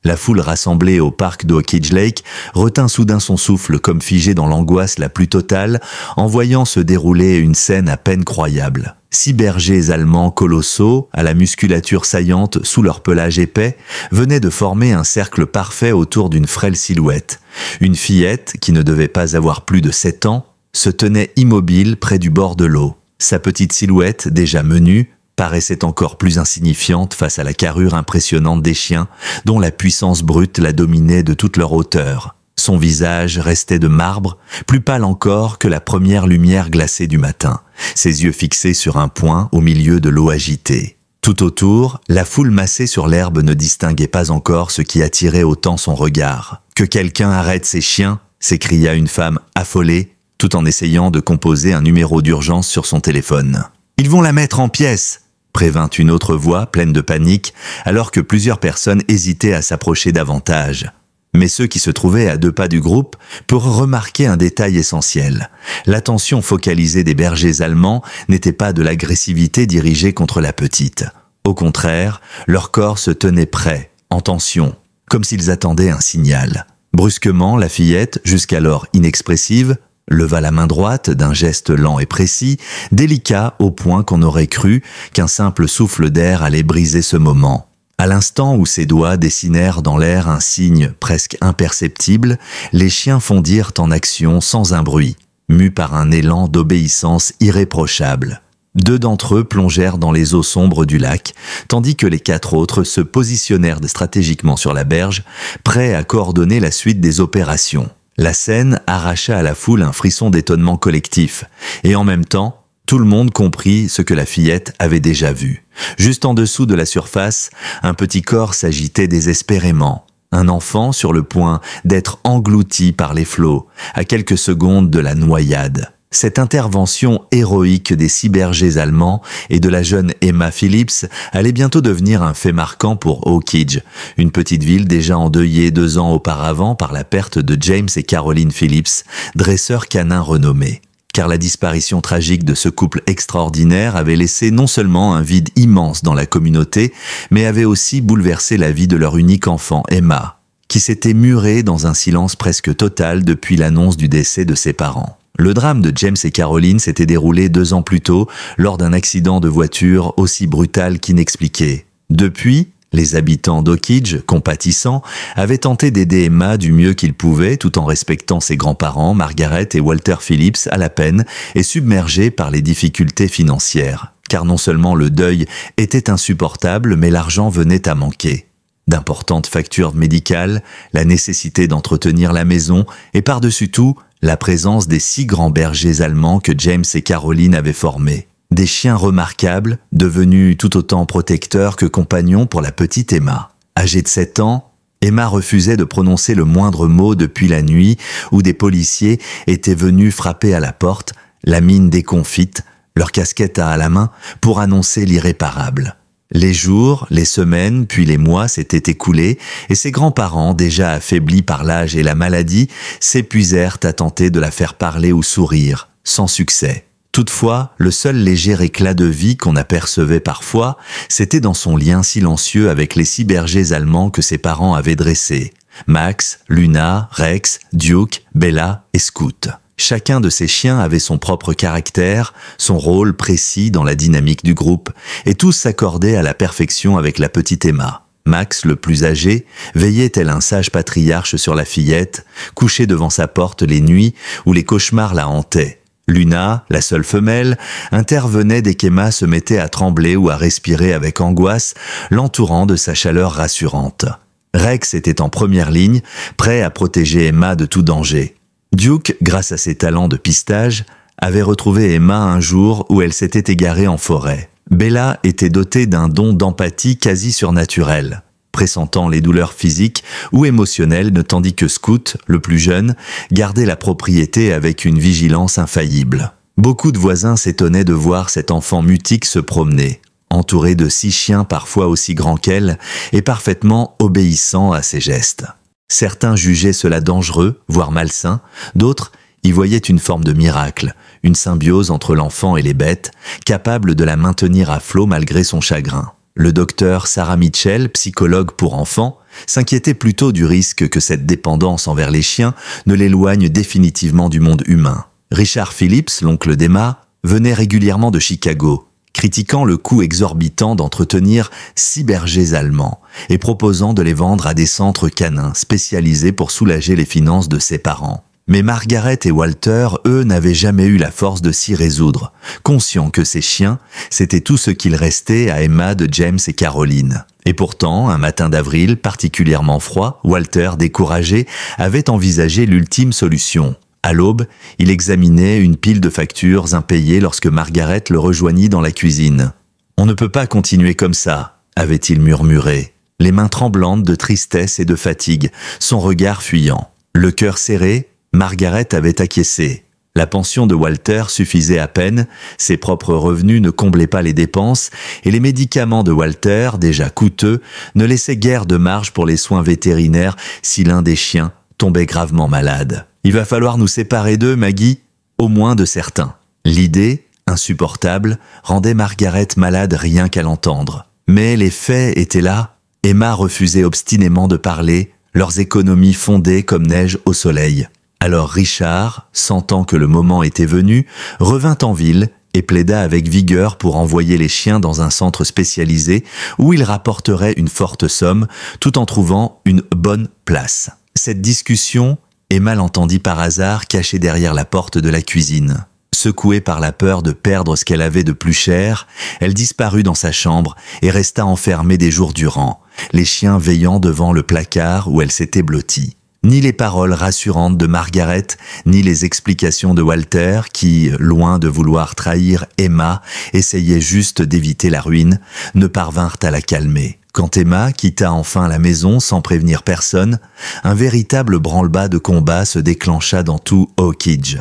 La foule rassemblée au parc d'Oakidge Lake retint soudain son souffle comme figé dans l'angoisse la plus totale en voyant se dérouler une scène à peine croyable. 6 bergers allemands colossaux, à la musculature saillante sous leur pelage épais, venaient de former un cercle parfait autour d'une frêle silhouette. Une fillette, qui ne devait pas avoir plus de 7 ans, se tenait immobile près du bord de l'eau. Sa petite silhouette, déjà menue, paraissait encore plus insignifiante face à la carrure impressionnante des chiens, dont la puissance brute la dominait de toute leur hauteur. Son visage restait de marbre, plus pâle encore que la première lumière glacée du matin, ses yeux fixés sur un point au milieu de l'eau agitée. Tout autour, la foule massée sur l'herbe ne distinguait pas encore ce qui attirait autant son regard. « Que quelqu'un arrête ces chiens !» s'écria une femme affolée, tout en essayant de composer un numéro d'urgence sur son téléphone. « Ils vont la mettre en pièces !» prévint une autre voix pleine de panique, alors que plusieurs personnes hésitaient à s'approcher davantage. Mais ceux qui se trouvaient à 2 pas du groupe purent remarquer un détail essentiel. L'attention focalisée des bergers allemands n'était pas de l'agressivité dirigée contre la petite. Au contraire, leur corps se tenait prêt, en tension, comme s'ils attendaient un signal. Brusquement, la fillette, jusqu'alors inexpressive, leva la main droite d'un geste lent et précis, délicat au point qu'on aurait cru qu'un simple souffle d'air allait briser ce moment. À l'instant où ses doigts dessinèrent dans l'air un signe presque imperceptible, les chiens fondirent en action sans un bruit, mus par un élan d'obéissance irréprochable. 2 d'entre eux plongèrent dans les eaux sombres du lac, tandis que les 4 autres se positionnèrent stratégiquement sur la berge, prêts à coordonner la suite des opérations. La scène arracha à la foule un frisson d'étonnement collectif, et en même temps, tout le monde comprit ce que la fillette avait déjà vu. Juste en dessous de la surface, un petit corps s'agitait désespérément. Un enfant sur le point d'être englouti par les flots, à quelques secondes de la noyade. Cette intervention héroïque des 6 bergers allemands et de la jeune Emma Phillips allait bientôt devenir un fait marquant pour Oakidge, une petite ville déjà endeuillée 2 ans auparavant par la perte de James et Caroline Phillips, dresseurs canins renommés. Car la disparition tragique de ce couple extraordinaire avait laissé non seulement un vide immense dans la communauté, mais avait aussi bouleversé la vie de leur unique enfant, Emma, qui s'était murée dans un silence presque total depuis l'annonce du décès de ses parents. Le drame de James et Caroline s'était déroulé 2 ans plus tôt, lors d'un accident de voiture aussi brutal qu'inexpliqué. Depuis, les habitants d'Oakidge, compatissants, avaient tenté d'aider Emma du mieux qu'ils pouvaient, tout en respectant ses grands-parents, Margaret et Walter Phillips, à la peine et submergés par les difficultés financières. Car non seulement le deuil était insupportable, mais l'argent venait à manquer. D'importantes factures médicales, la nécessité d'entretenir la maison et par-dessus tout, la présence des 6 grands bergers allemands que James et Caroline avaient formés. Des chiens remarquables, devenus tout autant protecteurs que compagnons pour la petite Emma. Âgée de 7 ans, Emma refusait de prononcer le moindre mot depuis la nuit où des policiers étaient venus frapper à la porte, la mine déconfite, leur casquette à la main, pour annoncer l'irréparable. Les jours, les semaines, puis les mois s'étaient écoulés et ses grands-parents, déjà affaiblis par l'âge et la maladie, s'épuisèrent à tenter de la faire parler ou sourire, sans succès. Toutefois, le seul léger éclat de vie qu'on apercevait parfois, c'était dans son lien silencieux avec les 6 bergers allemands que ses parents avaient dressés. Max, Luna, Rex, Duke, Bella et Scout. Chacun de ces chiens avait son propre caractère, son rôle précis dans la dynamique du groupe, et tous s'accordaient à la perfection avec la petite Emma. Max, le plus âgé, veillait tel un sage patriarche sur la fillette, couché devant sa porte les nuits où les cauchemars la hantaient. Luna, la seule femelle, intervenait dès qu'Emma se mettait à trembler ou à respirer avec angoisse, l'entourant de sa chaleur rassurante. Rex était en première ligne, prêt à protéger Emma de tout danger. Duke, grâce à ses talents de pistage, avait retrouvé Emma un jour où elle s'était égarée en forêt. Bella était dotée d'un don d'empathie quasi surnaturel, pressentant les douleurs physiques ou émotionnelles, tandis que Scout, le plus jeune, gardait la propriété avec une vigilance infaillible. Beaucoup de voisins s'étonnaient de voir cet enfant mutique se promener, entouré de 6 chiens parfois aussi grands qu'elle et parfaitement obéissant à ses gestes. Certains jugeaient cela dangereux, voire malsain, d'autres y voyaient une forme de miracle, une symbiose entre l'enfant et les bêtes, capable de la maintenir à flot malgré son chagrin. Le docteur Sarah Mitchell, psychologue pour enfants, s'inquiétait plutôt du risque que cette dépendance envers les chiens ne l'éloigne définitivement du monde humain. Richard Phillips, l'oncle d'Emma, venait régulièrement de Chicago, critiquant le coût exorbitant d'entretenir 6 bergers allemands et proposant de les vendre à des centres canins spécialisés pour soulager les finances de ses parents. Mais Margaret et Walter, eux, n'avaient jamais eu la force de s'y résoudre, conscients que ces chiens, c'était tout ce qu'il restait à Emma de James et Caroline. Et pourtant, un matin d'avril particulièrement froid, Walter, découragé, avait envisagé l'ultime solution. À l'aube, il examinait une pile de factures impayées lorsque Margaret le rejoignit dans la cuisine. « On ne peut pas continuer comme ça », avait-il murmuré, les mains tremblantes de tristesse et de fatigue, son regard fuyant. Le cœur serré, Margaret avait acquiescé. La pension de Walter suffisait à peine, ses propres revenus ne comblaient pas les dépenses, et les médicaments de Walter, déjà coûteux, ne laissaient guère de marge pour les soins vétérinaires si l'un des chiens tombait gravement malade. « Il va falloir nous séparer d'eux, Maggie, au moins de certains. » L'idée, insupportable, rendait Margaret malade rien qu'à l'entendre. Mais les faits étaient là. Emma refusait obstinément de parler, leurs économies fondaient comme neige au soleil. Alors Richard, sentant que le moment était venu, revint en ville et plaida avec vigueur pour envoyer les chiens dans un centre spécialisé où il rapporterait une forte somme tout en trouvant une bonne place. Cette discussion, Emma l'entendit par hasard cachée derrière la porte de la cuisine. Secouée par la peur de perdre ce qu'elle avait de plus cher, elle disparut dans sa chambre et resta enfermée des jours durant, les chiens veillant devant le placard où elle s'était blottie. Ni les paroles rassurantes de Margaret, ni les explications de Walter qui, loin de vouloir trahir Emma, essayait juste d'éviter la ruine, ne parvinrent à la calmer. Quand Emma quitta enfin la maison sans prévenir personne, un véritable branle-bas de combat se déclencha dans tout Oakidge.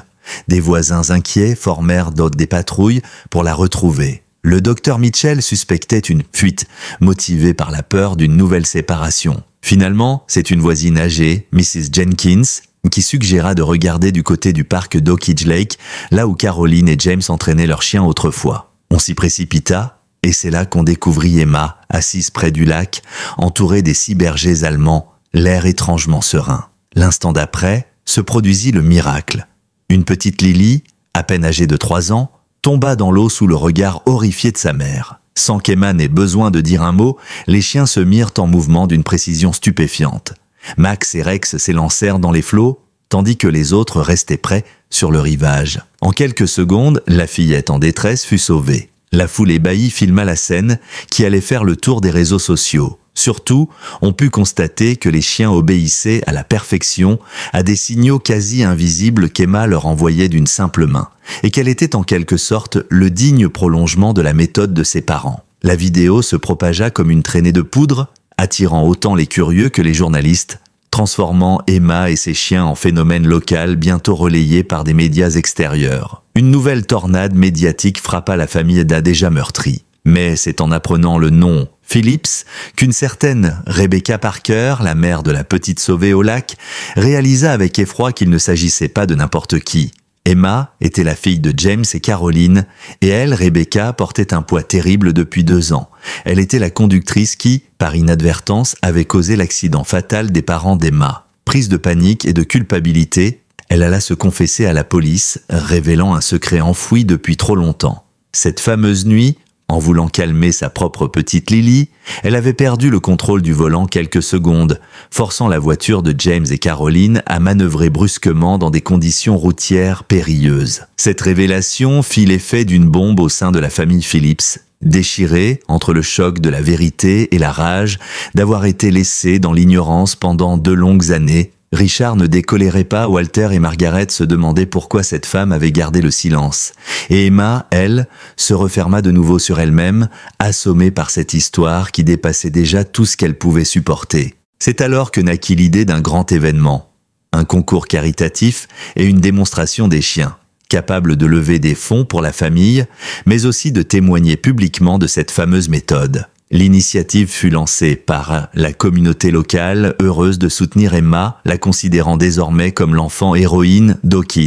Des voisins inquiets formèrent des patrouilles pour la retrouver. Le docteur Mitchell suspectait une fuite, motivée par la peur d'une nouvelle séparation. Finalement, c'est une voisine âgée, Mrs. Jenkins, qui suggéra de regarder du côté du parc d'Oakidge Lake, là où Caroline et James entraînaient leurs chiens autrefois. On s'y précipita, et c'est là qu'on découvrit Emma, assise près du lac, entourée des 6 bergers allemands, l'air étrangement serein. L'instant d'après, se produisit le miracle. Une petite Lily, à peine âgée de 3 ans, tomba dans l'eau sous le regard horrifié de sa mère. Sans qu'Emma n'ait besoin de dire un mot, les chiens se mirent en mouvement d'une précision stupéfiante. Max et Rex s'élancèrent dans les flots, tandis que les autres restaient prêts sur le rivage. En quelques secondes, la fillette en détresse fut sauvée. La foule ébahie filma la scène qui allait faire le tour des réseaux sociaux. Surtout, on put constater que les chiens obéissaient à la perfection à des signaux quasi invisibles qu'Emma leur envoyait d'une simple main, et qu'elle était en quelque sorte le digne prolongement de la méthode de ses parents. La vidéo se propagea comme une traînée de poudre, attirant autant les curieux que les journalistes, transformant Emma et ses chiens en phénomène local bientôt relayé par des médias extérieurs. Une nouvelle tornade médiatique frappa la famille déjà meurtrie. Mais c'est en apprenant le nom Phillips qu'une certaine Rebecca Parker, la mère de la petite sauvée au lac, réalisa avec effroi qu'il ne s'agissait pas de n'importe qui. Emma était la fille de James et Caroline, et elle, Rebecca, portait un poids terrible depuis 2 ans. Elle était la conductrice qui, par inadvertance, avait causé l'accident fatal des parents d'Emma. Prise de panique et de culpabilité, elle alla se confesser à la police, révélant un secret enfoui depuis trop longtemps. Cette fameuse nuit, en voulant calmer sa propre petite Lily, elle avait perdu le contrôle du volant quelques secondes, forçant la voiture de James et Caroline à manœuvrer brusquement dans des conditions routières périlleuses. Cette révélation fit l'effet d'une bombe au sein de la famille Phillips, déchirée entre le choc de la vérité et la rage d'avoir été laissée dans l'ignorance pendant 2 longues années. Richard ne décolérait pas, Walter et Margaret se demandaient pourquoi cette femme avait gardé le silence. Et Emma, elle, se referma de nouveau sur elle-même, assommée par cette histoire qui dépassait déjà tout ce qu'elle pouvait supporter. C'est alors que naquit l'idée d'un grand événement, un concours caritatif et une démonstration des chiens, capable de lever des fonds pour la famille, mais aussi de témoigner publiquement de cette fameuse méthode. L'initiative fut lancée par la communauté locale, heureuse de soutenir Emma, la considérant désormais comme l'enfant héroïne d'Oak.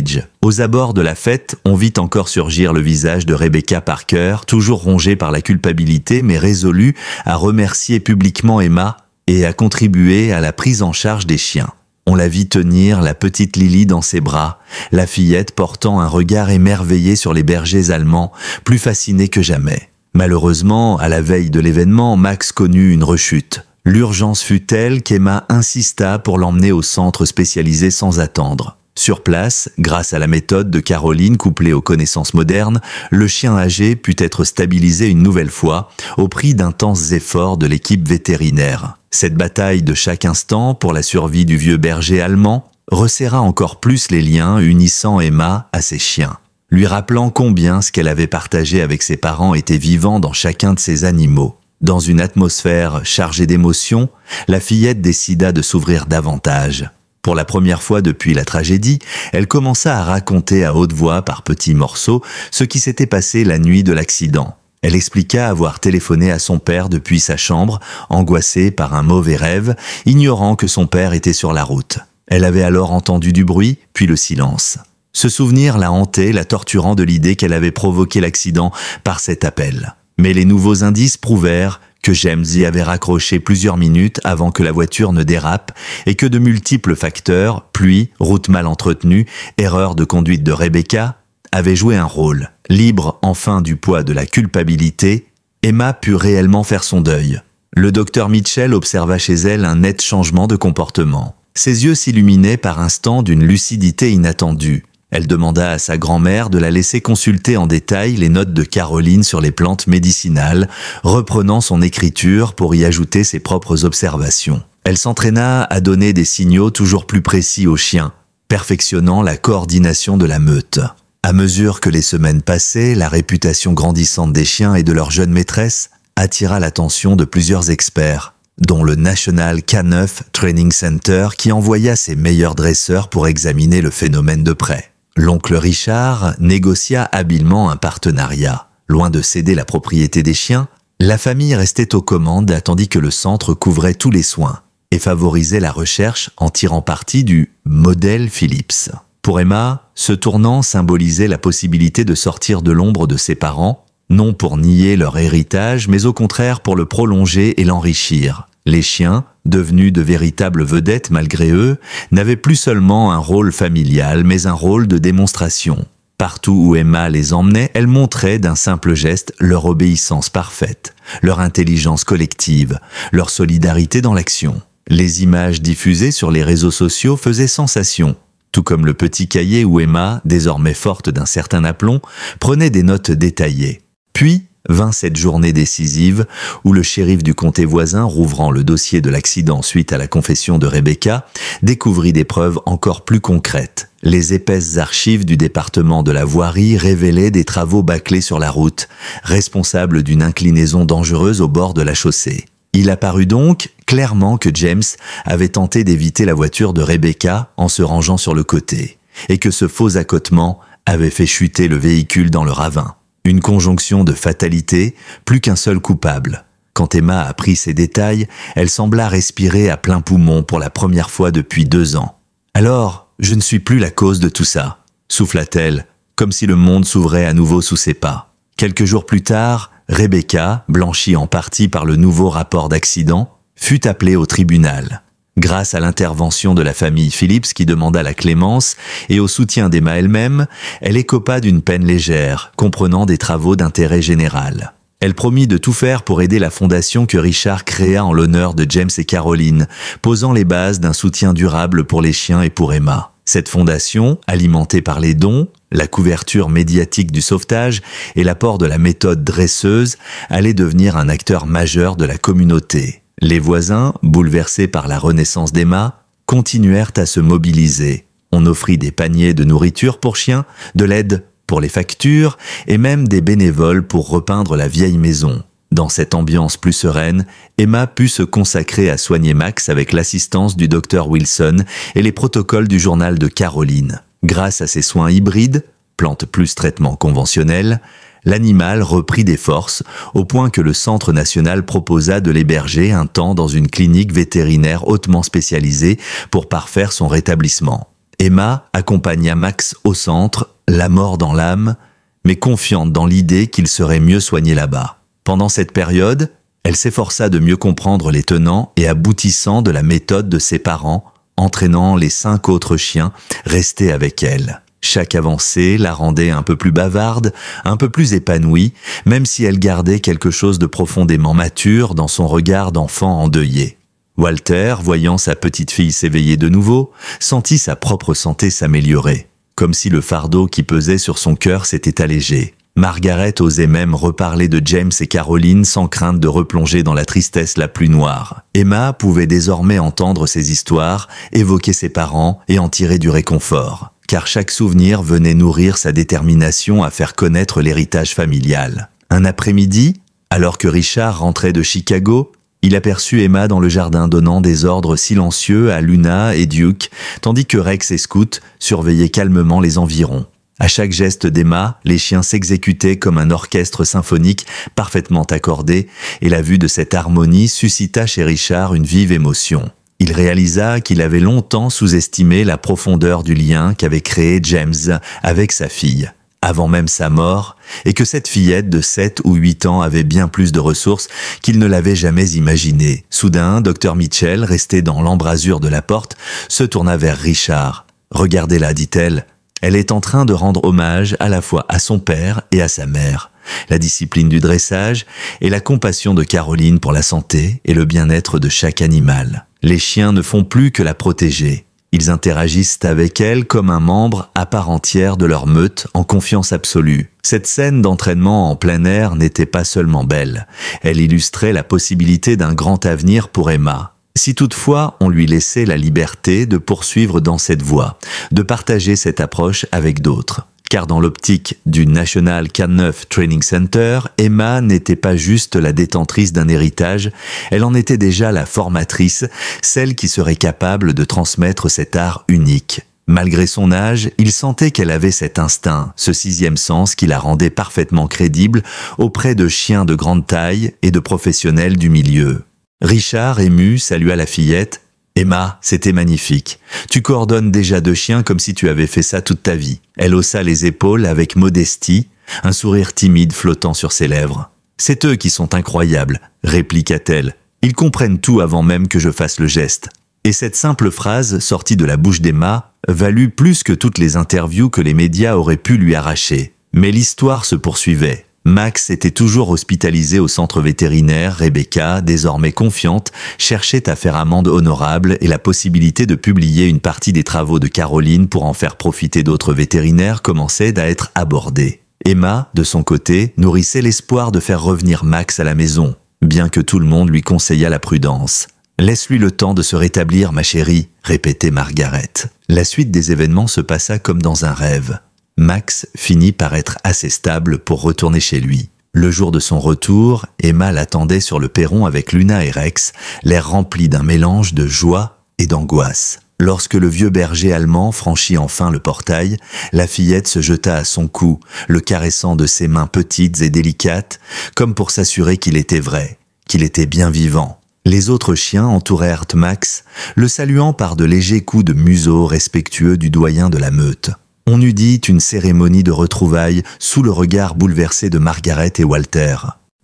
Aux abords de la fête, on vit encore surgir le visage de Rebecca Parker, toujours rongée par la culpabilité mais résolue à remercier publiquement Emma et à contribuer à la prise en charge des chiens. On la vit tenir la petite Lily dans ses bras, la fillette portant un regard émerveillé sur les bergers allemands, plus fascinés que jamais. Malheureusement, à la veille de l'événement, Max connut une rechute. L'urgence fut telle qu'Emma insista pour l'emmener au centre spécialisé sans attendre. Sur place, grâce à la méthode de Caroline couplée aux connaissances modernes, le chien âgé put être stabilisé une nouvelle fois, au prix d'intenses efforts de l'équipe vétérinaire. Cette bataille de chaque instant pour la survie du vieux berger allemand resserra encore plus les liens unissant Emma à ses chiens, lui rappelant combien ce qu'elle avait partagé avec ses parents était vivant dans chacun de ses animaux. Dans une atmosphère chargée d'émotions, la fillette décida de s'ouvrir davantage. Pour la première fois depuis la tragédie, elle commença à raconter à haute voix par petits morceaux ce qui s'était passé la nuit de l'accident. Elle expliqua avoir téléphoné à son père depuis sa chambre, angoissée par un mauvais rêve, ignorant que son père était sur la route. Elle avait alors entendu du bruit, puis le silence. Ce souvenir la hantait, la torturant de l'idée qu'elle avait provoqué l'accident par cet appel. Mais les nouveaux indices prouvèrent que James y avait raccroché plusieurs minutes avant que la voiture ne dérape et que de multiples facteurs, pluie, route mal entretenue, erreur de conduite de Rebecca, avaient joué un rôle. Libre enfin du poids de la culpabilité, Emma put réellement faire son deuil. Le docteur Mitchell observa chez elle un net changement de comportement. Ses yeux s'illuminaient par instants d'une lucidité inattendue. Elle demanda à sa grand-mère de la laisser consulter en détail les notes de Caroline sur les plantes médicinales, reprenant son écriture pour y ajouter ses propres observations. Elle s'entraîna à donner des signaux toujours plus précis aux chiens, perfectionnant la coordination de la meute. À mesure que les semaines passaient, la réputation grandissante des chiens et de leur jeune maîtresse attira l'attention de plusieurs experts, dont le National K9 Training Center qui envoya ses meilleurs dresseurs pour examiner le phénomène de près. L'oncle Richard négocia habilement un partenariat. Loin de céder la propriété des chiens, la famille restait aux commandes tandis que le centre couvrait tous les soins et favorisait la recherche en tirant parti du modèle Philips. Pour Emma, ce tournant symbolisait la possibilité de sortir de l'ombre de ses parents, non pour nier leur héritage, mais au contraire pour le prolonger et l'enrichir. Les chiens, devenus de véritables vedettes malgré eux, n'avaient plus seulement un rôle familial, mais un rôle de démonstration. Partout où Emma les emmenait, elle montrait d'un simple geste leur obéissance parfaite, leur intelligence collective, leur solidarité dans l'action. Les images diffusées sur les réseaux sociaux faisaient sensation, tout comme le petit cahier où Emma, désormais forte d'un certain aplomb, prenait des notes détaillées. Puis vint cette journée décisive où le shérif du comté voisin, rouvrant le dossier de l'accident suite à la confession de Rebecca, découvrit des preuves encore plus concrètes. Les épaisses archives du département de la voirie révélaient des travaux bâclés sur la route, responsables d'une inclinaison dangereuse au bord de la chaussée. Il apparut donc clairement que James avait tenté d'éviter la voiture de Rebecca en se rangeant sur le côté, et que ce faux accotement avait fait chuter le véhicule dans le ravin. Une conjonction de fatalité, plus qu'un seul coupable. Quand Emma apprit ces détails, elle sembla respirer à plein poumon pour la première fois depuis 2 ans. « Alors, je ne suis plus la cause de tout ça », souffla-t-elle, comme si le monde s'ouvrait à nouveau sous ses pas. Quelques jours plus tard, Rebecca, blanchie en partie par le nouveau rapport d'accident, fut appelée au tribunal. Grâce à l'intervention de la famille Phillips qui demanda la clémence et au soutien d'Emma elle-même, elle écopa d'une peine légère, comprenant des travaux d'intérêt général. Elle promit de tout faire pour aider la fondation que Richard créa en l'honneur de James et Caroline, posant les bases d'un soutien durable pour les chiens et pour Emma. Cette fondation, alimentée par les dons, la couverture médiatique du sauvetage et l'apport de la méthode dresseuse, allait devenir un acteur majeur de la communauté. Les voisins, bouleversés par la renaissance d'Emma, continuèrent à se mobiliser. On offrit des paniers de nourriture pour chiens, de l'aide pour les factures et même des bénévoles pour repeindre la vieille maison. Dans cette ambiance plus sereine, Emma put se consacrer à soigner Max avec l'assistance du docteur Wilson et les protocoles du journal de Caroline. Grâce à ces soins hybrides, plantes plus traitement conventionnel, L'animal reprit des forces, au point que le Centre national proposa de l'héberger un temps dans une clinique vétérinaire hautement spécialisée pour parfaire son rétablissement. Emma accompagna Max au centre, la mort dans l'âme, mais confiante dans l'idée qu'il serait mieux soigné là-bas. Pendant cette période, elle s'efforça de mieux comprendre les tenants et aboutissants de la méthode de ses parents, entraînant les 5 autres chiens restés avec elle. Chaque avancée la rendait un peu plus bavarde, un peu plus épanouie, même si elle gardait quelque chose de profondément mature dans son regard d'enfant endeuillé. Walter, voyant sa petite fille s'éveiller de nouveau, sentit sa propre santé s'améliorer, comme si le fardeau qui pesait sur son cœur s'était allégé. Margaret osait même reparler de James et Caroline sans crainte de replonger dans la tristesse la plus noire. Emma pouvait désormais entendre ces histoires, évoquer ses parents et en tirer du réconfort, car chaque souvenir venait nourrir sa détermination à faire connaître l'héritage familial. Un après-midi, alors que Richard rentrait de Chicago, il aperçut Emma dans le jardin donnant des ordres silencieux à Luna et Duke, tandis que Rex et Scoot surveillaient calmement les environs. À chaque geste d'Emma, les chiens s'exécutaient comme un orchestre symphonique parfaitement accordé, et la vue de cette harmonie suscita chez Richard une vive émotion. Il réalisa qu'il avait longtemps sous-estimé la profondeur du lien qu'avait créé James avec sa fille, avant même sa mort, et que cette fillette de 7 ou 8 ans avait bien plus de ressources qu'il ne l'avait jamais imaginé. Soudain, Dr Mitchell, resté dans l'embrasure de la porte, se tourna vers Richard. « Regardez-la, dit-elle. Elle est en train de rendre hommage à la fois à son père et à sa mère. La discipline du dressage et la compassion de Caroline pour la santé et le bien-être de chaque animal. Les chiens ne font plus que la protéger. Ils interagissent avec elle comme un membre à part entière de leur meute en confiance absolue. Cette scène d'entraînement en plein air n'était pas seulement belle. Elle illustrait la possibilité d'un grand avenir pour Emma. Si toutefois on lui laissait la liberté de poursuivre dans cette voie, de partager cette approche avec d'autres. Car dans l'optique du National Canneuf Training Center, Emma n'était pas juste la détentrice d'un héritage, elle en était déjà la formatrice, celle qui serait capable de transmettre cet art unique. Malgré son âge, il sentait qu'elle avait cet instinct, ce 6e sens qui la rendait parfaitement crédible auprès de chiens de grande taille et de professionnels du milieu. Richard, ému, salua la fillette. « Emma, c'était magnifique. Tu coordonnes déjà 2 chiens comme si tu avais fait ça toute ta vie. » Elle haussa les épaules avec modestie, un sourire timide flottant sur ses lèvres. « C'est eux qui sont incroyables, » répliqua-t-elle. « Ils comprennent tout avant même que je fasse le geste. » Et cette simple phrase, sortie de la bouche d'Emma, valut plus que toutes les interviews que les médias auraient pu lui arracher. Mais l'histoire se poursuivait. Max était toujours hospitalisé au centre vétérinaire. Rebecca, désormais confiante, cherchait à faire amende honorable et la possibilité de publier une partie des travaux de Caroline pour en faire profiter d'autres vétérinaires commençait à être abordée. Emma, de son côté, nourrissait l'espoir de faire revenir Max à la maison, bien que tout le monde lui conseillât la prudence. « Laisse-lui le temps de se rétablir, ma chérie », répétait Margaret. La suite des événements se passa comme dans un rêve. Max finit par être assez stable pour retourner chez lui. Le jour de son retour, Emma l'attendait sur le perron avec Luna et Rex, l'air rempli d'un mélange de joie et d'angoisse. Lorsque le vieux berger allemand franchit enfin le portail, la fillette se jeta à son cou, le caressant de ses mains petites et délicates, comme pour s'assurer qu'il était vrai, qu'il était bien vivant. Les autres chiens entourèrent Max, le saluant par de légers coups de museau respectueux du doyen de la meute. On eût dit une cérémonie de retrouvailles sous le regard bouleversé de Margaret et Walter.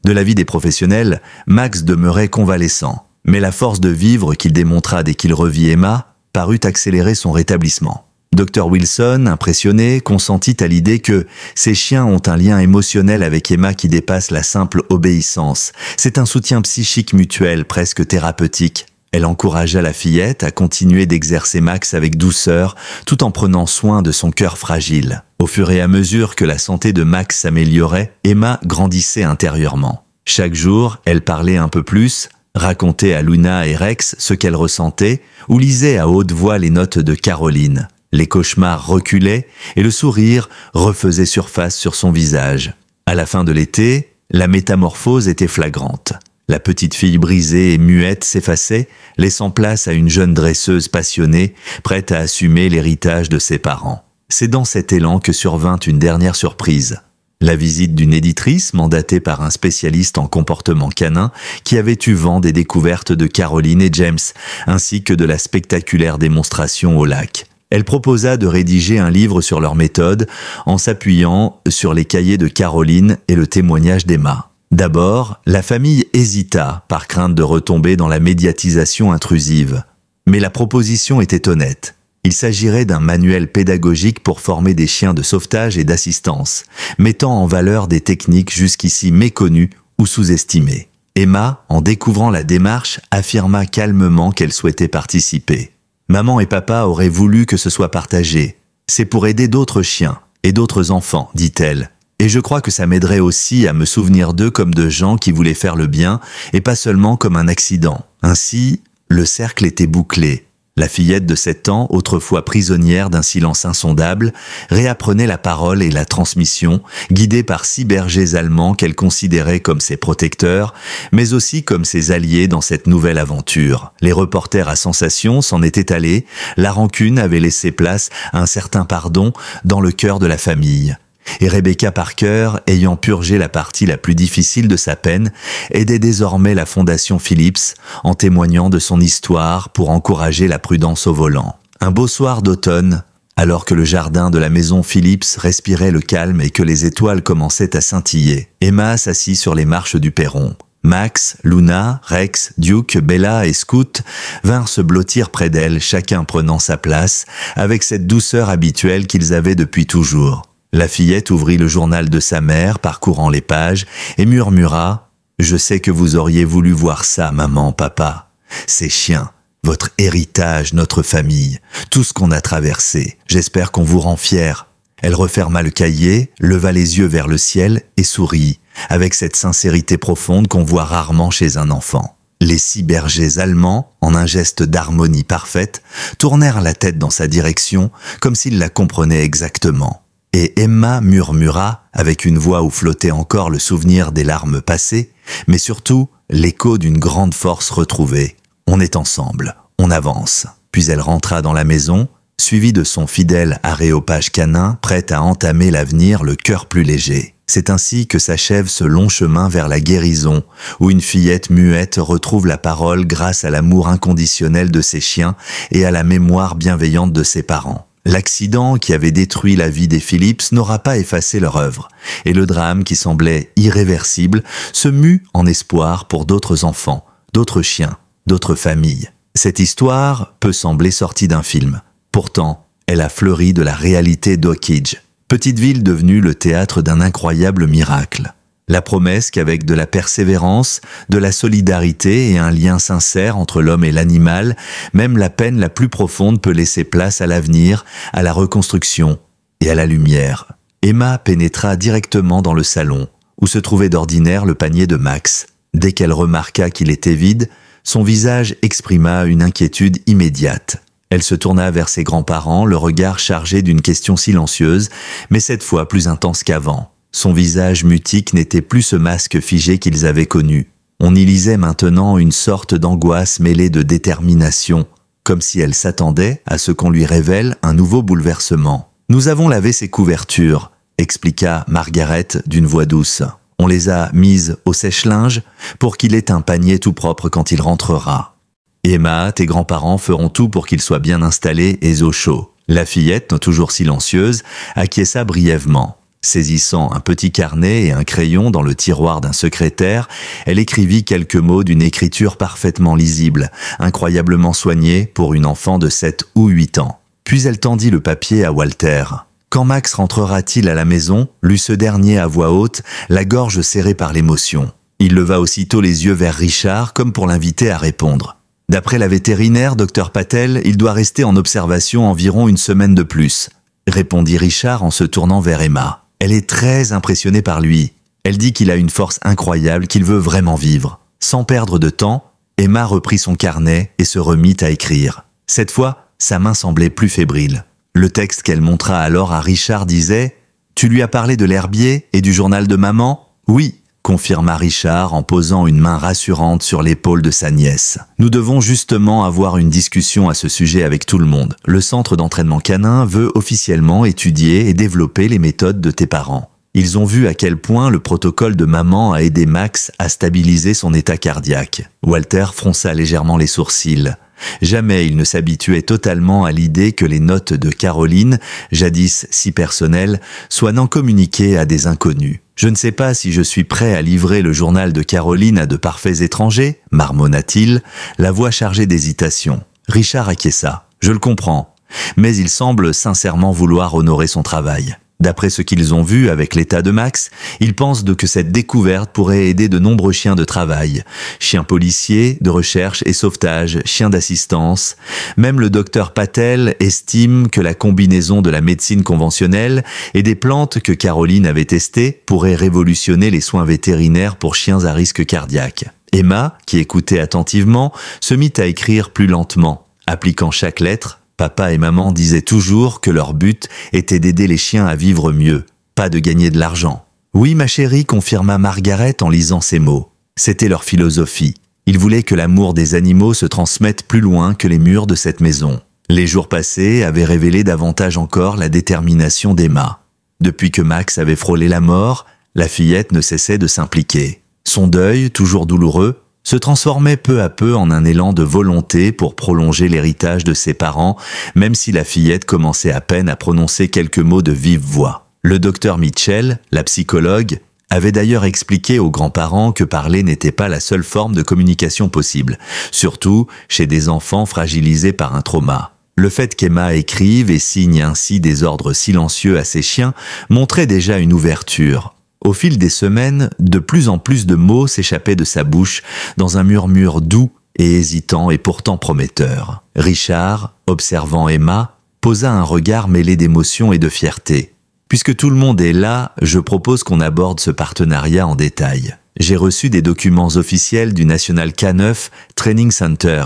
De l'avis des professionnels, Max demeurait convalescent, mais la force de vivre qu'il démontra dès qu'il revit Emma parut accélérer son rétablissement. Dr Wilson, impressionné, consentit à l'idée que ces chiens ont un lien émotionnel avec Emma qui dépasse la simple obéissance. C'est un soutien psychique mutuel, presque thérapeutique. Elle encouragea la fillette à continuer d'exercer Max avec douceur, tout en prenant soin de son cœur fragile. Au fur et à mesure que la santé de Max s'améliorait, Emma grandissait intérieurement. Chaque jour, elle parlait un peu plus, racontait à Luna et Rex ce qu'elle ressentait, ou lisait à haute voix les notes de Caroline. Les cauchemars reculaient et le sourire refaisait surface sur son visage. À la fin de l'été, la métamorphose était flagrante. La petite fille brisée et muette s'effaçait, laissant place à une jeune dresseuse passionnée, prête à assumer l'héritage de ses parents. C'est dans cet élan que survint une dernière surprise. La visite d'une éditrice mandatée par un spécialiste en comportement canin qui avait eu vent des découvertes de Caroline et James, ainsi que de la spectaculaire démonstration au lac. Elle proposa de rédiger un livre sur leur méthode en s'appuyant sur les cahiers de Caroline et le témoignage d'Emma. D'abord, la famille hésita par crainte de retomber dans la médiatisation intrusive. Mais la proposition était honnête. Il s'agirait d'un manuel pédagogique pour former des chiens de sauvetage et d'assistance, mettant en valeur des techniques jusqu'ici méconnues ou sous-estimées. Emma, en découvrant la démarche, affirma calmement qu'elle souhaitait participer. Maman et papa auraient voulu que ce soit partagé. C'est pour aider d'autres chiens et d'autres enfants, dit-elle. Et je crois que ça m'aiderait aussi à me souvenir d'eux comme de gens qui voulaient faire le bien et pas seulement comme un accident. Ainsi, le cercle était bouclé. La fillette de 7 ans, autrefois prisonnière d'un silence insondable, réapprenait la parole et la transmission, guidée par 6 bergers allemands qu'elle considérait comme ses protecteurs, mais aussi comme ses alliés dans cette nouvelle aventure. Les reporters à sensation s'en étaient allés, la rancune avait laissé place à un certain pardon dans le cœur de la famille. Et Rebecca Parker, ayant purgé la partie la plus difficile de sa peine, aidait désormais la Fondation Philips en témoignant de son histoire pour encourager la prudence au volant. Un beau soir d'automne, alors que le jardin de la maison Philips respirait le calme et que les étoiles commençaient à scintiller, Emma s'assit sur les marches du perron. Max, Luna, Rex, Duke, Bella et Scoot vinrent se blottir près d'elle, chacun prenant sa place, avec cette douceur habituelle qu'ils avaient depuis toujours. La fillette ouvrit le journal de sa mère, parcourant les pages, et murmura « Je sais que vous auriez voulu voir ça, maman, papa. Ces chiens, votre héritage, notre famille, tout ce qu'on a traversé. J'espère qu'on vous rend fiers. » Elle referma le cahier, leva les yeux vers le ciel et sourit, avec cette sincérité profonde qu'on voit rarement chez un enfant. Les 6 bergers allemands, en un geste d'harmonie parfaite, tournèrent la tête dans sa direction, comme s'ils la comprenaient exactement. Et Emma murmura, avec une voix où flottait encore le souvenir des larmes passées, mais surtout l'écho d'une grande force retrouvée. « On est ensemble, on avance. » Puis elle rentra dans la maison, suivie de son fidèle aréopage canin, prête à entamer l'avenir le cœur plus léger. C'est ainsi que s'achève ce long chemin vers la guérison, où une fillette muette retrouve la parole grâce à l'amour inconditionnel de ses chiens et à la mémoire bienveillante de ses parents. L'accident qui avait détruit la vie des Philips n'aura pas effacé leur œuvre, et le drame qui semblait irréversible se mue en espoir pour d'autres enfants, d'autres chiens, d'autres familles. Cette histoire peut sembler sortie d'un film. Pourtant, elle a fleuri de la réalité d'Oakidge, petite ville devenue le théâtre d'un incroyable miracle. La promesse qu'avec de la persévérance, de la solidarité et un lien sincère entre l'homme et l'animal, même la peine la plus profonde peut laisser place à l'avenir, à la reconstruction et à la lumière. Emma pénétra directement dans le salon, où se trouvait d'ordinaire le panier de Max. Dès qu'elle remarqua qu'il était vide, son visage exprima une inquiétude immédiate. Elle se tourna vers ses grands-parents, le regard chargé d'une question silencieuse, mais cette fois plus intense qu'avant. Son visage mutique n'était plus ce masque figé qu'ils avaient connu. On y lisait maintenant une sorte d'angoisse mêlée de détermination, comme si elle s'attendait à ce qu'on lui révèle un nouveau bouleversement. « Nous avons lavé ces couvertures », expliqua Margaret d'une voix douce. « On les a mises au sèche-linge pour qu'il ait un panier tout propre quand il rentrera. Emma, tes grands-parents feront tout pour qu'il soit bien installé et au chaud. » La fillette, toujours silencieuse, acquiesça brièvement. Saisissant un petit carnet et un crayon dans le tiroir d'un secrétaire, elle écrivit quelques mots d'une écriture parfaitement lisible, incroyablement soignée pour une enfant de 7 ou 8 ans. Puis elle tendit le papier à Walter. « Quand Max rentrera-t-il à la maison ?» lut ce dernier à voix haute, la gorge serrée par l'émotion. Il leva aussitôt les yeux vers Richard comme pour l'inviter à répondre. « D'après la vétérinaire, Dr Patel, il doit rester en observation environ 1 semaine de plus », répondit Richard en se tournant vers Emma. Elle est très impressionnée par lui. Elle dit qu'il a une force incroyable, qu'il veut vraiment vivre. Sans perdre de temps, Emma reprit son carnet et se remit à écrire. Cette fois, sa main semblait plus fébrile. Le texte qu'elle montra alors à Richard disait « Tu lui as parlé de l'herbier et du journal de maman ?»« Oui », confirma Richard en posant une main rassurante sur l'épaule de sa nièce. « Nous devons justement avoir une discussion à ce sujet avec tout le monde. Le centre d'entraînement canin veut officiellement étudier et développer les méthodes de tes parents. Ils ont vu à quel point le protocole de maman a aidé Max à stabiliser son état cardiaque. Walter fronça légèrement les sourcils. Jamais il ne s'habituait totalement à l'idée que les notes de Caroline, jadis si personnelles, soient non communiquées à des inconnus. « Je ne sais pas si je suis prêt à livrer le journal de Caroline à de parfaits étrangers » marmonna-t-il, la voix chargée d'hésitation. Richard acquiesça. « Je le comprends, mais il semble sincèrement vouloir honorer son travail. » D'après ce qu'ils ont vu avec l'état de Max, ils pensent que cette découverte pourrait aider de nombreux chiens de travail, chiens policiers, de recherche et sauvetage, chiens d'assistance. Même le docteur Patel estime que la combinaison de la médecine conventionnelle et des plantes que Caroline avait testées pourrait révolutionner les soins vétérinaires pour chiens à risque cardiaque. Emma, qui écoutait attentivement, se mit à écrire plus lentement, appliquant chaque lettre. Papa et maman disaient toujours que leur but était d'aider les chiens à vivre mieux, pas de gagner de l'argent. Oui, ma chérie, confirma Margaret en lisant ces mots. C'était leur philosophie. Ils voulaient que l'amour des animaux se transmette plus loin que les murs de cette maison. Les jours passés avaient révélé davantage encore la détermination d'Emma. Depuis que Max avait frôlé la mort, la fillette ne cessait de s'impliquer. Son deuil, toujours douloureux, se transformait peu à peu en un élan de volonté pour prolonger l'héritage de ses parents, même si la fillette commençait à peine à prononcer quelques mots de vive voix. Le docteur Mitchell, la psychologue, avait d'ailleurs expliqué aux grands-parents que parler n'était pas la seule forme de communication possible, surtout chez des enfants fragilisés par un trauma. Le fait qu'Emma écrive et signe ainsi des ordres silencieux à ses chiens montrait déjà une ouverture. Au fil des semaines, de plus en plus de mots s'échappaient de sa bouche dans un murmure doux et hésitant et pourtant prometteur. Richard, observant Emma, posa un regard mêlé d'émotion et de fierté. « Puisque tout le monde est là, je propose qu'on aborde ce partenariat en détail. J'ai reçu des documents officiels du National K9 Training Center.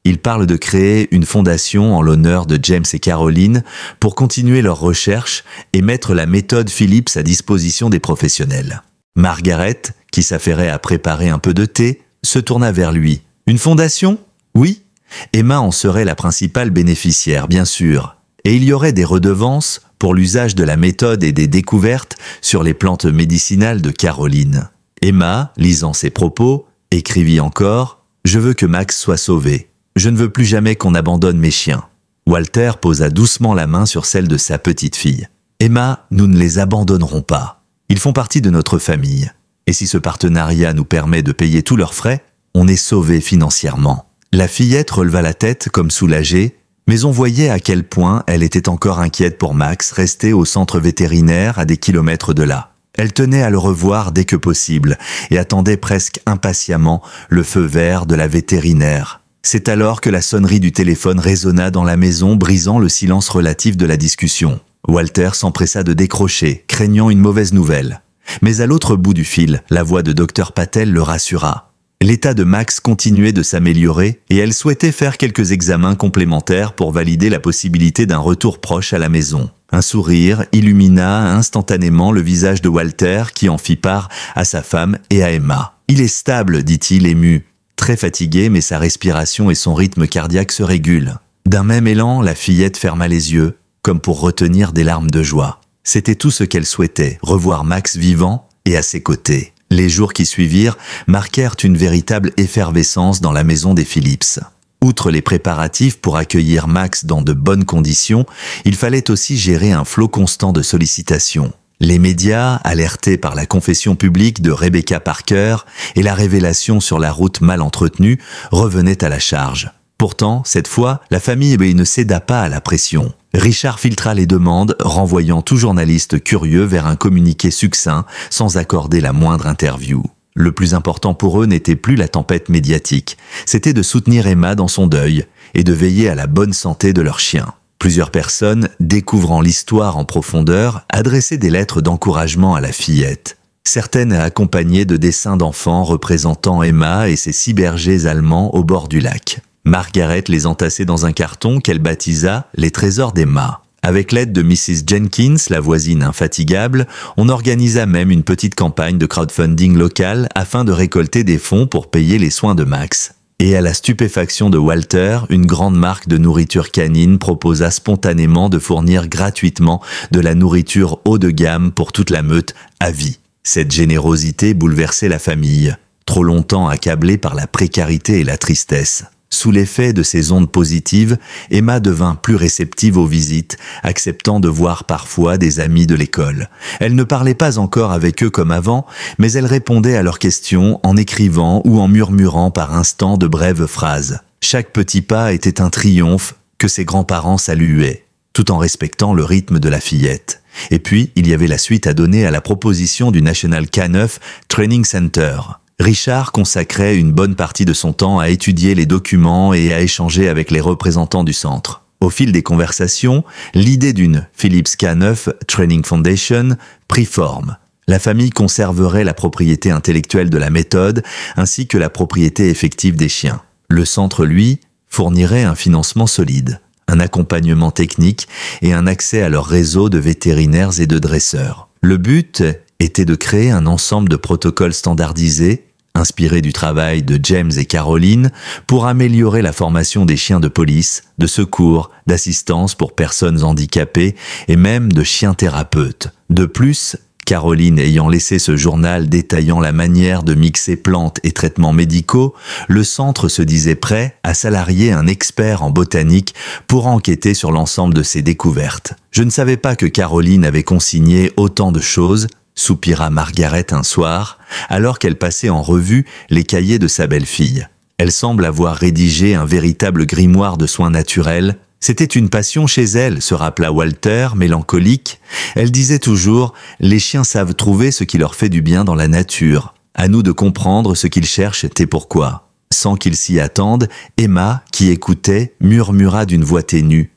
Ils parlent de créer une fondation en l'honneur de James et Caroline pour continuer leurs recherches et mettre la méthode Phillips à disposition des professionnels. » Margaret, qui s'affairait à préparer un peu de thé, se tourna vers lui. « Une fondation ? Oui. Emma en serait la principale bénéficiaire, bien sûr. Et il y aurait des redevances pour l'usage de la méthode et des découvertes sur les plantes médicinales de Caroline. » Emma, lisant ses propos, écrivit encore « Je veux que Max soit sauvé. Je ne veux plus jamais qu'on abandonne mes chiens. » Walter posa doucement la main sur celle de sa petite fille. « Emma, nous ne les abandonnerons pas. Ils font partie de notre famille. Et si ce partenariat nous permet de payer tous leurs frais, on est sauvés financièrement. » La fillette releva la tête comme soulagée, mais on voyait à quel point elle était encore inquiète pour Max, resté au centre vétérinaire à des kilomètres de là. Elle tenait à le revoir dès que possible et attendait presque impatiemment le feu vert de la vétérinaire. C'est alors que la sonnerie du téléphone résonna dans la maison, brisant le silence relatif de la discussion. Walter s'empressa de décrocher, craignant une mauvaise nouvelle. Mais à l'autre bout du fil, la voix de Dr Patel le rassura. L'état de Max continuait de s'améliorer et elle souhaitait faire quelques examens complémentaires pour valider la possibilité d'un retour proche à la maison. Un sourire illumina instantanément le visage de Walter qui en fit part à sa femme et à Emma. « Il est stable, dit-il ému. Très fatigué, mais sa respiration et son rythme cardiaque se régulent. » D'un même élan, la fillette ferma les yeux, comme pour retenir des larmes de joie. C'était tout ce qu'elle souhaitait, revoir Max vivant et à ses côtés. Les jours qui suivirent marquèrent une véritable effervescence dans la maison des Phillips. Outre les préparatifs pour accueillir Max dans de bonnes conditions, il fallait aussi gérer un flot constant de sollicitations. Les médias, alertés par la confession publique de Rebecca Parker et la révélation sur la route mal entretenue, revenaient à la charge. Pourtant, cette fois, la famille ne céda pas à la pression. Richard filtra les demandes, renvoyant tout journaliste curieux vers un communiqué succinct, sans accorder la moindre interview. Le plus important pour eux n'était plus la tempête médiatique, c'était de soutenir Emma dans son deuil et de veiller à la bonne santé de leur chien. Plusieurs personnes, découvrant l'histoire en profondeur, adressaient des lettres d'encouragement à la fillette. Certaines accompagnées de dessins d'enfants représentant Emma et ses 6 bergers allemands au bord du lac. Margaret les entassait dans un carton qu'elle baptisa « Les trésors d'Emma ». Avec l'aide de Mrs. Jenkins, la voisine infatigable, on organisa même une petite campagne de crowdfunding local afin de récolter des fonds pour payer les soins de Max. Et à la stupéfaction de Walter, une grande marque de nourriture canine proposa spontanément de fournir gratuitement de la nourriture haut de gamme pour toute la meute à vie. Cette générosité bouleversait la famille, trop longtemps accablée par la précarité et la tristesse. Sous l'effet de ces ondes positives, Emma devint plus réceptive aux visites, acceptant de voir parfois des amis de l'école. Elle ne parlait pas encore avec eux comme avant, mais elle répondait à leurs questions en écrivant ou en murmurant par instants de brèves phrases. Chaque petit pas était un triomphe que ses grands-parents saluaient, tout en respectant le rythme de la fillette. Et puis, il y avait la suite à donner à la proposition du National K9 Training Center. Richard consacrait une bonne partie de son temps à étudier les documents et à échanger avec les représentants du centre. Au fil des conversations, l'idée d'une Phillips K9 Training Foundation prit forme. La famille conserverait la propriété intellectuelle de la méthode ainsi que la propriété effective des chiens. Le centre, lui, fournirait un financement solide, un accompagnement technique et un accès à leur réseau de vétérinaires et de dresseurs. Le but était de créer un ensemble de protocoles standardisés inspiré du travail de James et Caroline, pour améliorer la formation des chiens de police, de secours, d'assistance pour personnes handicapées et même de chiens thérapeutes. De plus, Caroline ayant laissé ce journal détaillant la manière de mixer plantes et traitements médicaux, le centre se disait prêt à salarier un expert en botanique pour enquêter sur l'ensemble de ses découvertes. Je ne savais pas que Caroline avait consigné autant de choses, soupira Margaret un soir, alors qu'elle passait en revue les cahiers de sa belle-fille. Elle semble avoir rédigé un véritable grimoire de soins naturels. C'était une passion chez elle, se rappela Walter, mélancolique. Elle disait toujours « Les chiens savent trouver ce qui leur fait du bien dans la nature. À nous de comprendre ce qu'ils cherchent et pourquoi. » Sans qu'ils s'y attendent, Emma, qui écoutait, murmura d'une voix ténue.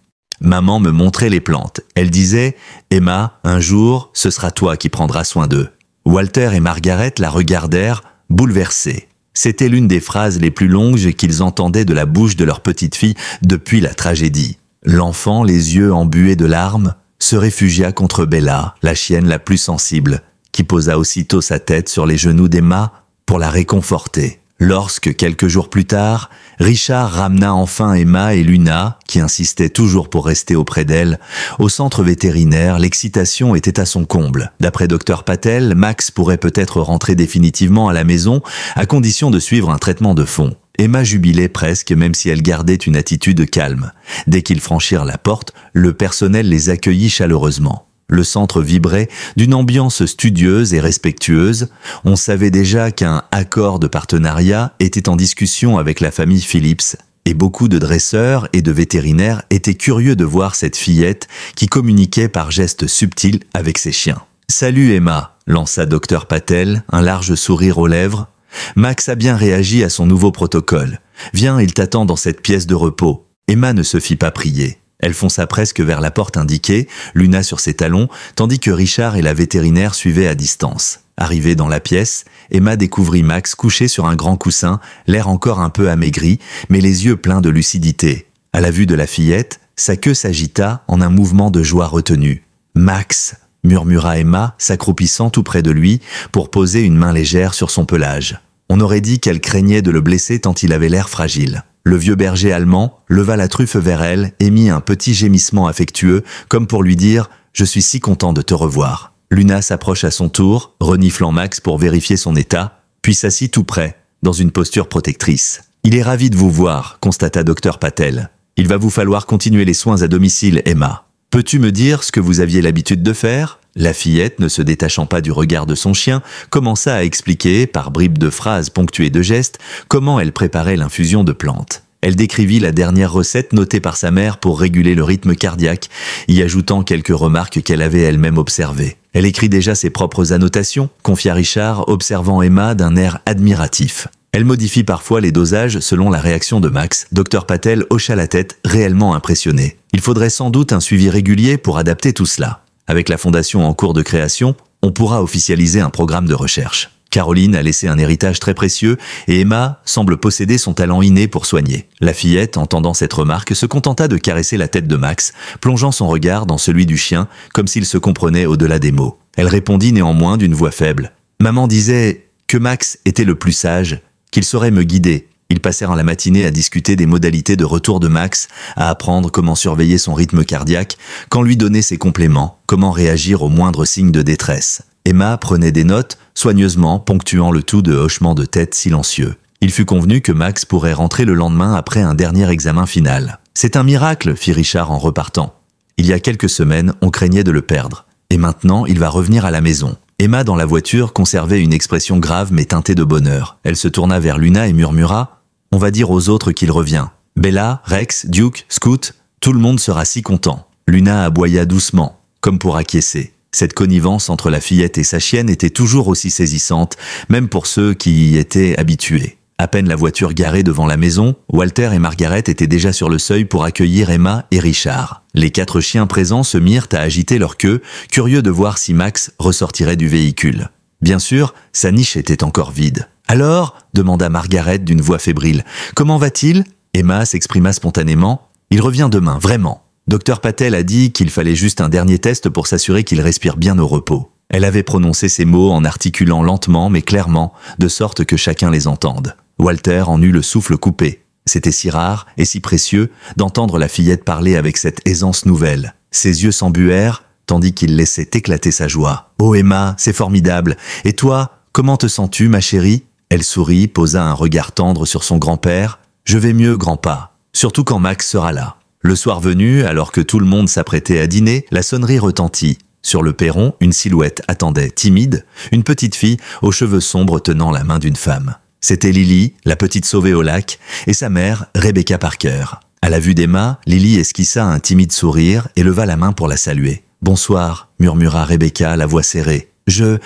Maman me montrait les plantes. Elle disait « Emma, un jour, ce sera toi qui prendras soin d'eux. » Walter et Margaret la regardèrent, bouleversés. C'était l'une des phrases les plus longues qu'ils entendaient de la bouche de leur petite fille depuis la tragédie. L'enfant, les yeux embués de larmes, se réfugia contre Bella, la chienne la plus sensible, qui posa aussitôt sa tête sur les genoux d'Emma pour la réconforter. Lorsque, quelques jours plus tard, Richard ramena enfin Emma et Luna, qui insistaient toujours pour rester auprès d'elle, au centre vétérinaire, l'excitation était à son comble. D'après Dr Patel, Max pourrait peut-être rentrer définitivement à la maison, à condition de suivre un traitement de fond. Emma jubilait presque, même si elle gardait une attitude calme. Dès qu'ils franchirent la porte, le personnel les accueillit chaleureusement. Le centre vibrait d'une ambiance studieuse et respectueuse. On savait déjà qu'un accord de partenariat était en discussion avec la famille Phillips, et beaucoup de dresseurs et de vétérinaires étaient curieux de voir cette fillette qui communiquait par gestes subtils avec ses chiens. « Salut Emma », lança Dr Patel, un large sourire aux lèvres. « Max a bien réagi à son nouveau protocole. Viens, il t'attend dans cette pièce de repos. » Emma ne se fit pas prier. Elle fonça presque vers la porte indiquée, Luna sur ses talons, tandis que Richard et la vétérinaire suivaient à distance. Arrivée dans la pièce, Emma découvrit Max couché sur un grand coussin, l'air encore un peu amaigri, mais les yeux pleins de lucidité. À la vue de la fillette, sa queue s'agita en un mouvement de joie retenu. « Max !» murmura Emma, s'accroupissant tout près de lui pour poser une main légère sur son pelage. On aurait dit qu'elle craignait de le blesser tant il avait l'air fragile. Le vieux berger allemand leva la truffe vers elle et mit un petit gémissement affectueux, comme pour lui dire « Je suis si content de te revoir ». Luna s'approche à son tour, reniflant Max pour vérifier son état, puis s'assit tout près, dans une posture protectrice. « Il est ravi de vous voir », constata Dr Patel. « Il va vous falloir continuer les soins à domicile, Emma. Peux-tu me dire ce que vous aviez l'habitude de faire ?» La fillette, ne se détachant pas du regard de son chien, commença à expliquer, par bribes de phrases ponctuées de gestes, comment elle préparait l'infusion de plantes. Elle décrivit la dernière recette notée par sa mère pour réguler le rythme cardiaque, y ajoutant quelques remarques qu'elle avait elle-même observées. Elle écrit déjà ses propres annotations, confia Richard, observant Emma d'un air admiratif. Elle modifie parfois les dosages selon la réaction de Max. Dr Patel hocha la tête, réellement impressionné. Il faudrait sans doute un suivi régulier pour adapter tout cela. Avec la fondation en cours de création, on pourra officialiser un programme de recherche. Caroline a laissé un héritage très précieux et Emma semble posséder son talent inné pour soigner. La fillette, entendant cette remarque, se contenta de caresser la tête de Max, plongeant son regard dans celui du chien, comme s'il se comprenait au-delà des mots. Elle répondit néanmoins d'une voix faible. « Maman disait que Max était le plus sage, qu'il saurait me guider. Ils passèrent la matinée à discuter des modalités de retour de Max, à apprendre comment surveiller son rythme cardiaque, quand lui donner ses compléments, comment réagir au moindre signe de détresse. Emma prenait des notes, soigneusement ponctuant le tout de hochements de tête silencieux. Il fut convenu que Max pourrait rentrer le lendemain après un dernier examen final. « C'est un miracle », fit Richard en repartant. Il y a quelques semaines, on craignait de le perdre. Et maintenant, il va revenir à la maison. Emma, dans la voiture, conservait une expression grave mais teintée de bonheur. Elle se tourna vers Luna et murmura « On va dire aux autres qu'il revient. Bella, Rex, Duke, Scoot, tout le monde sera si content. » Luna aboya doucement, comme pour acquiescer. Cette connivence entre la fillette et sa chienne était toujours aussi saisissante, même pour ceux qui y étaient habitués. À peine la voiture garée devant la maison, Walter et Margaret étaient déjà sur le seuil pour accueillir Emma et Richard. Les 4 chiens présents se mirent à agiter leur queue, curieux de voir si Max ressortirait du véhicule. Bien sûr, sa niche était encore vide. « Alors ?» demanda Margaret d'une voix fébrile. « Comment va-t-il » Emma s'exprima spontanément. « Il revient demain, vraiment. Dr Patel a dit qu'il fallait juste un dernier test pour s'assurer qu'il respire bien au repos. » Elle avait prononcé ces mots en articulant lentement mais clairement, de sorte que chacun les entende. Walter en eut le souffle coupé. C'était si rare et si précieux d'entendre la fillette parler avec cette aisance nouvelle. Ses yeux s'embuèrent, tandis qu'il laissait éclater sa joie. « Oh Emma, c'est formidable. Et toi, comment te sens-tu, ma chérie ?» Elle sourit, posa un regard tendre sur son grand-père. « Je vais mieux, grand-pa. Surtout quand Max sera là. » Le soir venu, alors que tout le monde s'apprêtait à dîner, la sonnerie retentit. Sur le perron, une silhouette attendait, timide, une petite fille aux cheveux sombres tenant la main d'une femme. C'était Lily, la petite sauvée au lac, et sa mère, Rebecca Parker. À la vue d'Emma, Lily esquissa un timide sourire et leva la main pour la saluer. « Bonsoir », murmura Rebecca, la voix serrée. « Je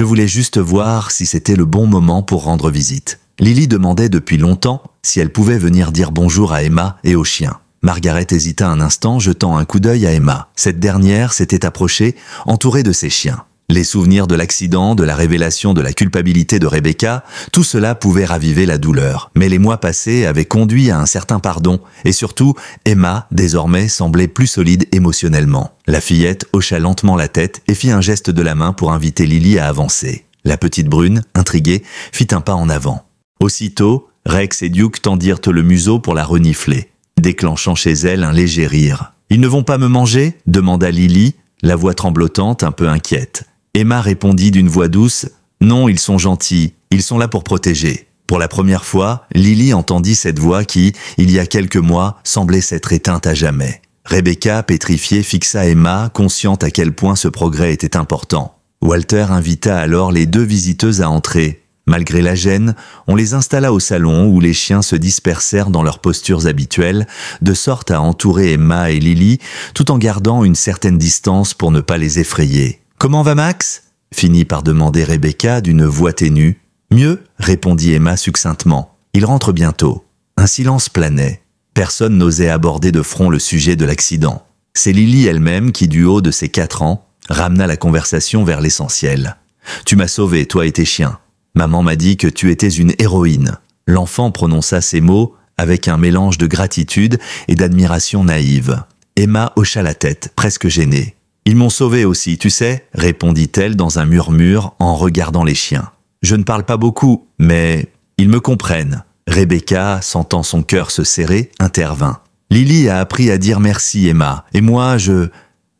voulais juste voir si c'était le bon moment pour rendre visite. » Lily demandait depuis longtemps si elle pouvait venir dire bonjour à Emma et aux chiens. Margaret hésita un instant, jetant un coup d'œil à Emma. Cette dernière s'était approchée, entourée de ses chiens. Les souvenirs de l'accident, de la révélation de la culpabilité de Rebecca, tout cela pouvait raviver la douleur. Mais les mois passés avaient conduit à un certain pardon, et surtout, Emma, désormais, semblait plus solide émotionnellement. La fillette hocha lentement la tête et fit un geste de la main pour inviter Lily à avancer. La petite brune, intriguée, fit un pas en avant. Aussitôt, Rex et Duke tendirent le museau pour la renifler, déclenchant chez elle un léger rire. « Ils ne vont pas me manger ?» demanda Lily, la voix tremblotante, un peu inquiète. Emma répondit d'une voix douce « Non, ils sont gentils, ils sont là pour protéger. » Pour la première fois, Lily entendit cette voix qui, il y a quelques mois, semblait s'être éteinte à jamais. Rebecca, pétrifiée, fixa Emma, consciente à quel point ce progrès était important. Walter invita alors les 2 visiteuses à entrer. Malgré la gêne, on les installa au salon où les chiens se dispersèrent dans leurs postures habituelles, de sorte à entourer Emma et Lily, tout en gardant une certaine distance pour ne pas les effrayer. « Comment va Max ?» finit par demander Rebecca d'une voix ténue. « Mieux » répondit Emma succinctement. « Il rentre bientôt. » Un silence planait. Personne n'osait aborder de front le sujet de l'accident. C'est Lily elle-même qui, du haut de ses 4 ans, ramena la conversation vers l'essentiel. « Tu m'as sauvé, toi et tes chiens. Maman m'a dit que tu étais une héroïne. » L'enfant prononça ces mots avec un mélange de gratitude et d'admiration naïve. Emma hocha la tête, presque gênée. « Ils m'ont sauvé aussi, tu sais » répondit-elle dans un murmure en regardant les chiens. « Je ne parle pas beaucoup, mais ils me comprennent. » Rebecca, sentant son cœur se serrer, intervint. « Lily a appris à dire merci, Emma, et moi, je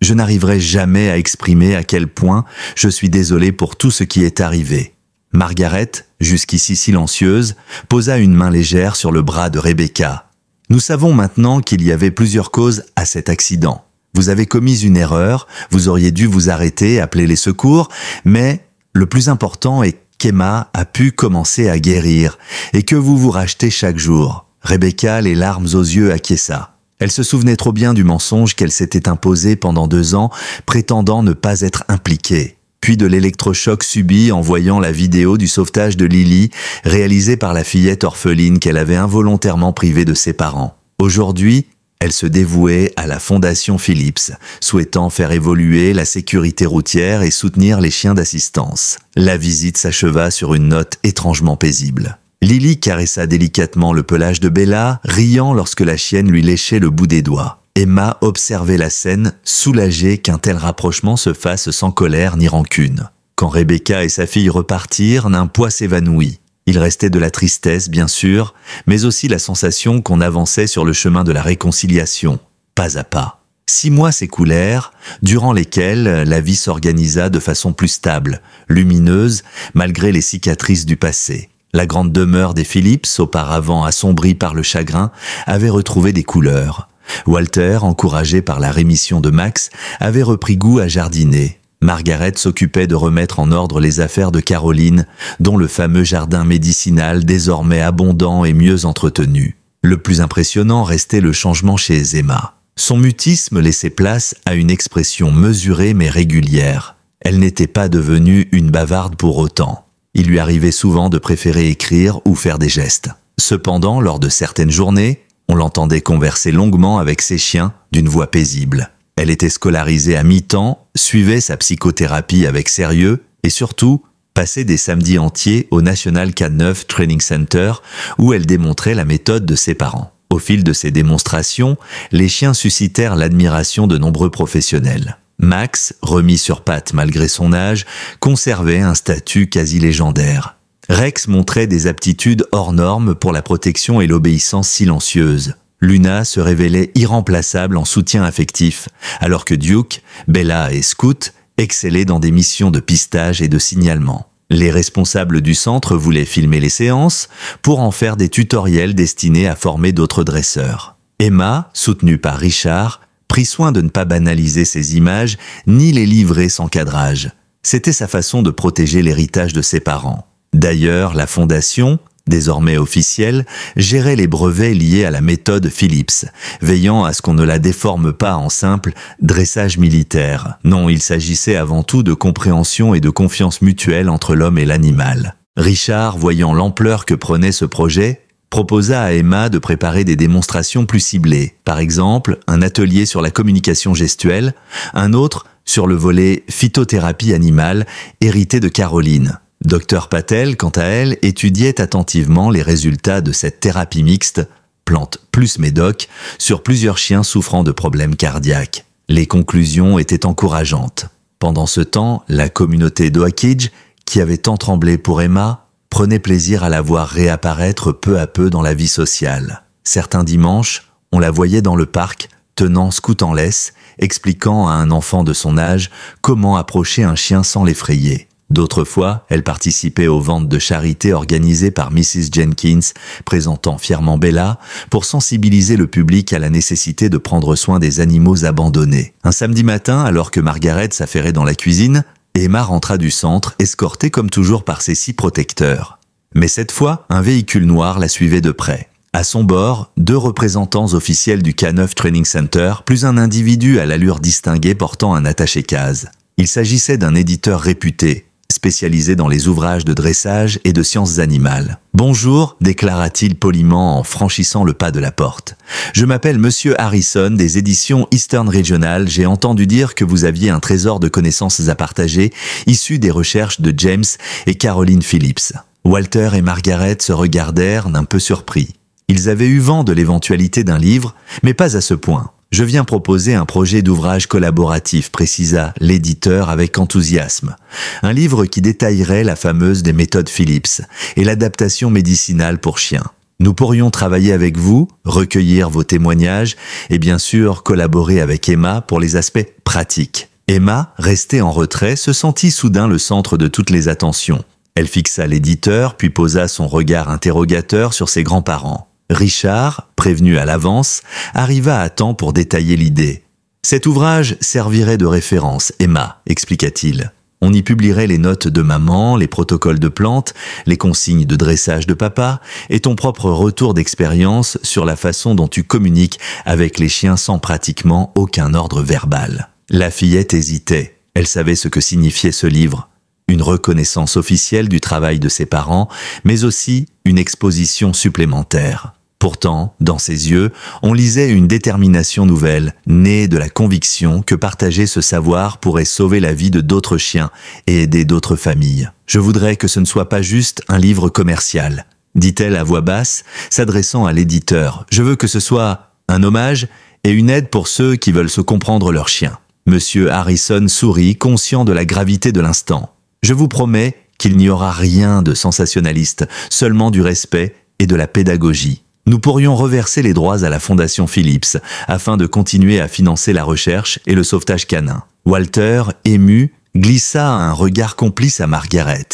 n'arriverai jamais à exprimer à quel point je suis désolée pour tout ce qui est arrivé. » Margaret, jusqu'ici silencieuse, posa une main légère sur le bras de Rebecca. « Nous savons maintenant qu'il y avait plusieurs causes à cet accident. Vous avez commis une erreur, vous auriez dû vous arrêter, appeler les secours, mais le plus important est qu'Emma a pu commencer à guérir et que vous vous rachetez chaque jour. » Rebecca, les larmes aux yeux, acquiesça. Elle se souvenait trop bien du mensonge qu'elle s'était imposé pendant 2 ans, prétendant ne pas être impliquée. Puis de l'électrochoc subi en voyant la vidéo du sauvetage de Lily, réalisée par la fillette orpheline qu'elle avait involontairement privée de ses parents. Aujourd'hui, elle se dévouait à la Fondation Philips, souhaitant faire évoluer la sécurité routière et soutenir les chiens d'assistance. La visite s'acheva sur une note étrangement paisible. Lily caressa délicatement le pelage de Bella, riant lorsque la chienne lui léchait le bout des doigts. Emma observait la scène, soulagée qu'un tel rapprochement se fasse sans colère ni rancune. Quand Rebecca et sa fille repartirent, un poids s'évanouit. Il restait de la tristesse, bien sûr, mais aussi la sensation qu'on avançait sur le chemin de la réconciliation, pas à pas. 6 mois s'écoulèrent, durant lesquels la vie s'organisa de façon plus stable, lumineuse, malgré les cicatrices du passé. La grande demeure des Phillips, auparavant assombrie par le chagrin, avait retrouvé des couleurs. Walter, encouragé par la rémission de Max, avait repris goût à jardiner. Margaret s'occupait de remettre en ordre les affaires de Caroline, dont le fameux jardin médicinal désormais abondant et mieux entretenu. Le plus impressionnant restait le changement chez Emma. Son mutisme laissait place à une expression mesurée mais régulière. Elle n'était pas devenue une bavarde pour autant. Il lui arrivait souvent de préférer écrire ou faire des gestes. Cependant, lors de certaines journées, on l'entendait converser longuement avec ses chiens d'une voix paisible. Elle était scolarisée à mi-temps, suivait sa psychothérapie avec sérieux et surtout passait des samedis entiers au National K9 Training Center où elle démontrait la méthode de ses parents. Au fil de ces démonstrations, les chiens suscitèrent l'admiration de nombreux professionnels. Max, remis sur pattes malgré son âge, conservait un statut quasi légendaire. Rex montrait des aptitudes hors normes pour la protection et l'obéissance silencieuse. Luna se révélait irremplaçable en soutien affectif, alors que Duke, Bella et Scoot excellaient dans des missions de pistage et de signalement. Les responsables du centre voulaient filmer les séances pour en faire des tutoriels destinés à former d'autres dresseurs. Emma, soutenue par Richard, prit soin de ne pas banaliser ces images ni les livrer sans cadrage. C'était sa façon de protéger l'héritage de ses parents. D'ailleurs, la fondation, désormais officielle, gérait les brevets liés à la méthode Phillips, veillant à ce qu'on ne la déforme pas en simple dressage militaire. Non, il s'agissait avant tout de compréhension et de confiance mutuelle entre l'homme et l'animal. Richard, voyant l'ampleur que prenait ce projet, proposa à Emma de préparer des démonstrations plus ciblées. Par exemple, un atelier sur la communication gestuelle, un autre sur le volet phytothérapie animale hérité de Caroline. Dr Patel, quant à elle, étudiait attentivement les résultats de cette thérapie mixte, plante plus médoc, sur plusieurs chiens souffrant de problèmes cardiaques. Les conclusions étaient encourageantes. Pendant ce temps, la communauté d'Oakidge, qui avait tant tremblé pour Emma, prenait plaisir à la voir réapparaître peu à peu dans la vie sociale. Certains dimanches, on la voyait dans le parc, tenant Scoot en laisse, expliquant à un enfant de son âge comment approcher un chien sans l'effrayer. D'autres fois, elle participait aux ventes de charité organisées par Mrs. Jenkins, présentant fièrement Bella, pour sensibiliser le public à la nécessité de prendre soin des animaux abandonnés. Un samedi matin, alors que Margaret s'affairait dans la cuisine, Emma rentra du centre, escortée comme toujours par ses 6 protecteurs. Mais cette fois, un véhicule noir la suivait de près. À son bord, 2 représentants officiels du K9 Training Center, plus un individu à l'allure distinguée portant un attaché-case. Il s'agissait d'un éditeur réputé, spécialisé dans les ouvrages de dressage et de sciences animales. « Bonjour », déclara-t-il poliment en franchissant le pas de la porte. « Je m'appelle Monsieur Harrison des éditions Eastern Regional. J'ai entendu dire que vous aviez un trésor de connaissances à partager, issu des recherches de James et Caroline Phillips. » Walter et Margaret se regardèrent d'un peu surpris. Ils avaient eu vent de l'éventualité d'un livre, mais pas à ce point. « Je viens proposer un projet d'ouvrage collaboratif », précisa l'éditeur avec enthousiasme. Un livre qui détaillerait la fameuse des méthodes Phillips et l'adaptation médicinale pour chiens. Nous pourrions travailler avec vous, recueillir vos témoignages et bien sûr collaborer avec Emma pour les aspects pratiques. Emma, restée en retrait, se sentit soudain le centre de toutes les attentions. Elle fixa l'éditeur puis posa son regard interrogateur sur ses grands-parents. Richard, prévenu à l'avance, arriva à temps pour détailler l'idée. « Cet ouvrage servirait de référence, Emma », expliqua-t-il. « On y publierait les notes de maman, les protocoles de plantes, les consignes de dressage de papa et ton propre retour d'expérience sur la façon dont tu communiques avec les chiens sans pratiquement aucun ordre verbal. » La fillette hésitait. Elle savait ce que signifiait ce livre. Une reconnaissance officielle du travail de ses parents, mais aussi une exposition supplémentaire. Pourtant, dans ses yeux, on lisait une détermination nouvelle, née de la conviction que partager ce savoir pourrait sauver la vie de d'autres chiens et aider d'autres familles. « Je voudrais que ce ne soit pas juste un livre commercial », dit-elle à voix basse, s'adressant à l'éditeur. « Je veux que ce soit un hommage et une aide pour ceux qui veulent se comprendre leurs chiens. » Monsieur Harrison sourit, conscient de la gravité de l'instant. « Je vous promets qu'il n'y aura rien de sensationnaliste, seulement du respect et de la pédagogie. Nous pourrions reverser les droits à la Fondation Phillips afin de continuer à financer la recherche et le sauvetage canin. Walter, ému, glissa un regard complice à Margaret.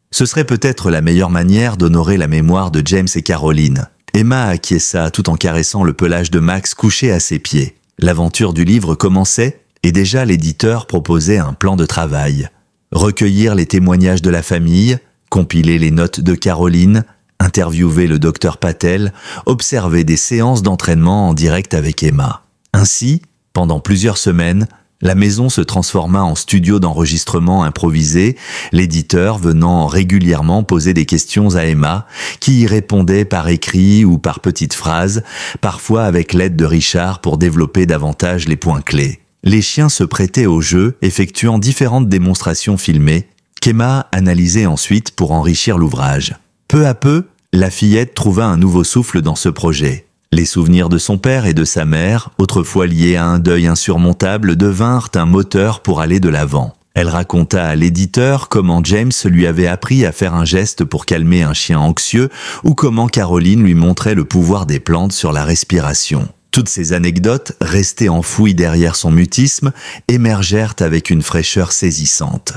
Ce serait peut-être la meilleure manière d'honorer la mémoire de James et Caroline. Emma acquiesça tout en caressant le pelage de Max couché à ses pieds. L'aventure du livre commençait et déjà l'éditeur proposait un plan de travail. Recueillir les témoignages de la famille, compiler les notes de Caroline, interviewer le docteur Patel, observer des séances d'entraînement en direct avec Emma. Ainsi, pendant plusieurs semaines, la maison se transforma en studio d'enregistrement improvisé, l'éditeur venant régulièrement poser des questions à Emma, qui y répondait par écrit ou par petites phrases, parfois avec l'aide de Richard pour développer davantage les points clés. Les chiens se prêtaient au jeu, effectuant différentes démonstrations filmées, qu'Emma analysait ensuite pour enrichir l'ouvrage. Peu à peu, la fillette trouva un nouveau souffle dans ce projet. Les souvenirs de son père et de sa mère, autrefois liés à un deuil insurmontable, devinrent un moteur pour aller de l'avant. Elle raconta à l'éditeur comment James lui avait appris à faire un geste pour calmer un chien anxieux ou comment Caroline lui montrait le pouvoir des plantes sur la respiration. Toutes ces anecdotes, restées enfouies derrière son mutisme, émergèrent avec une fraîcheur saisissante.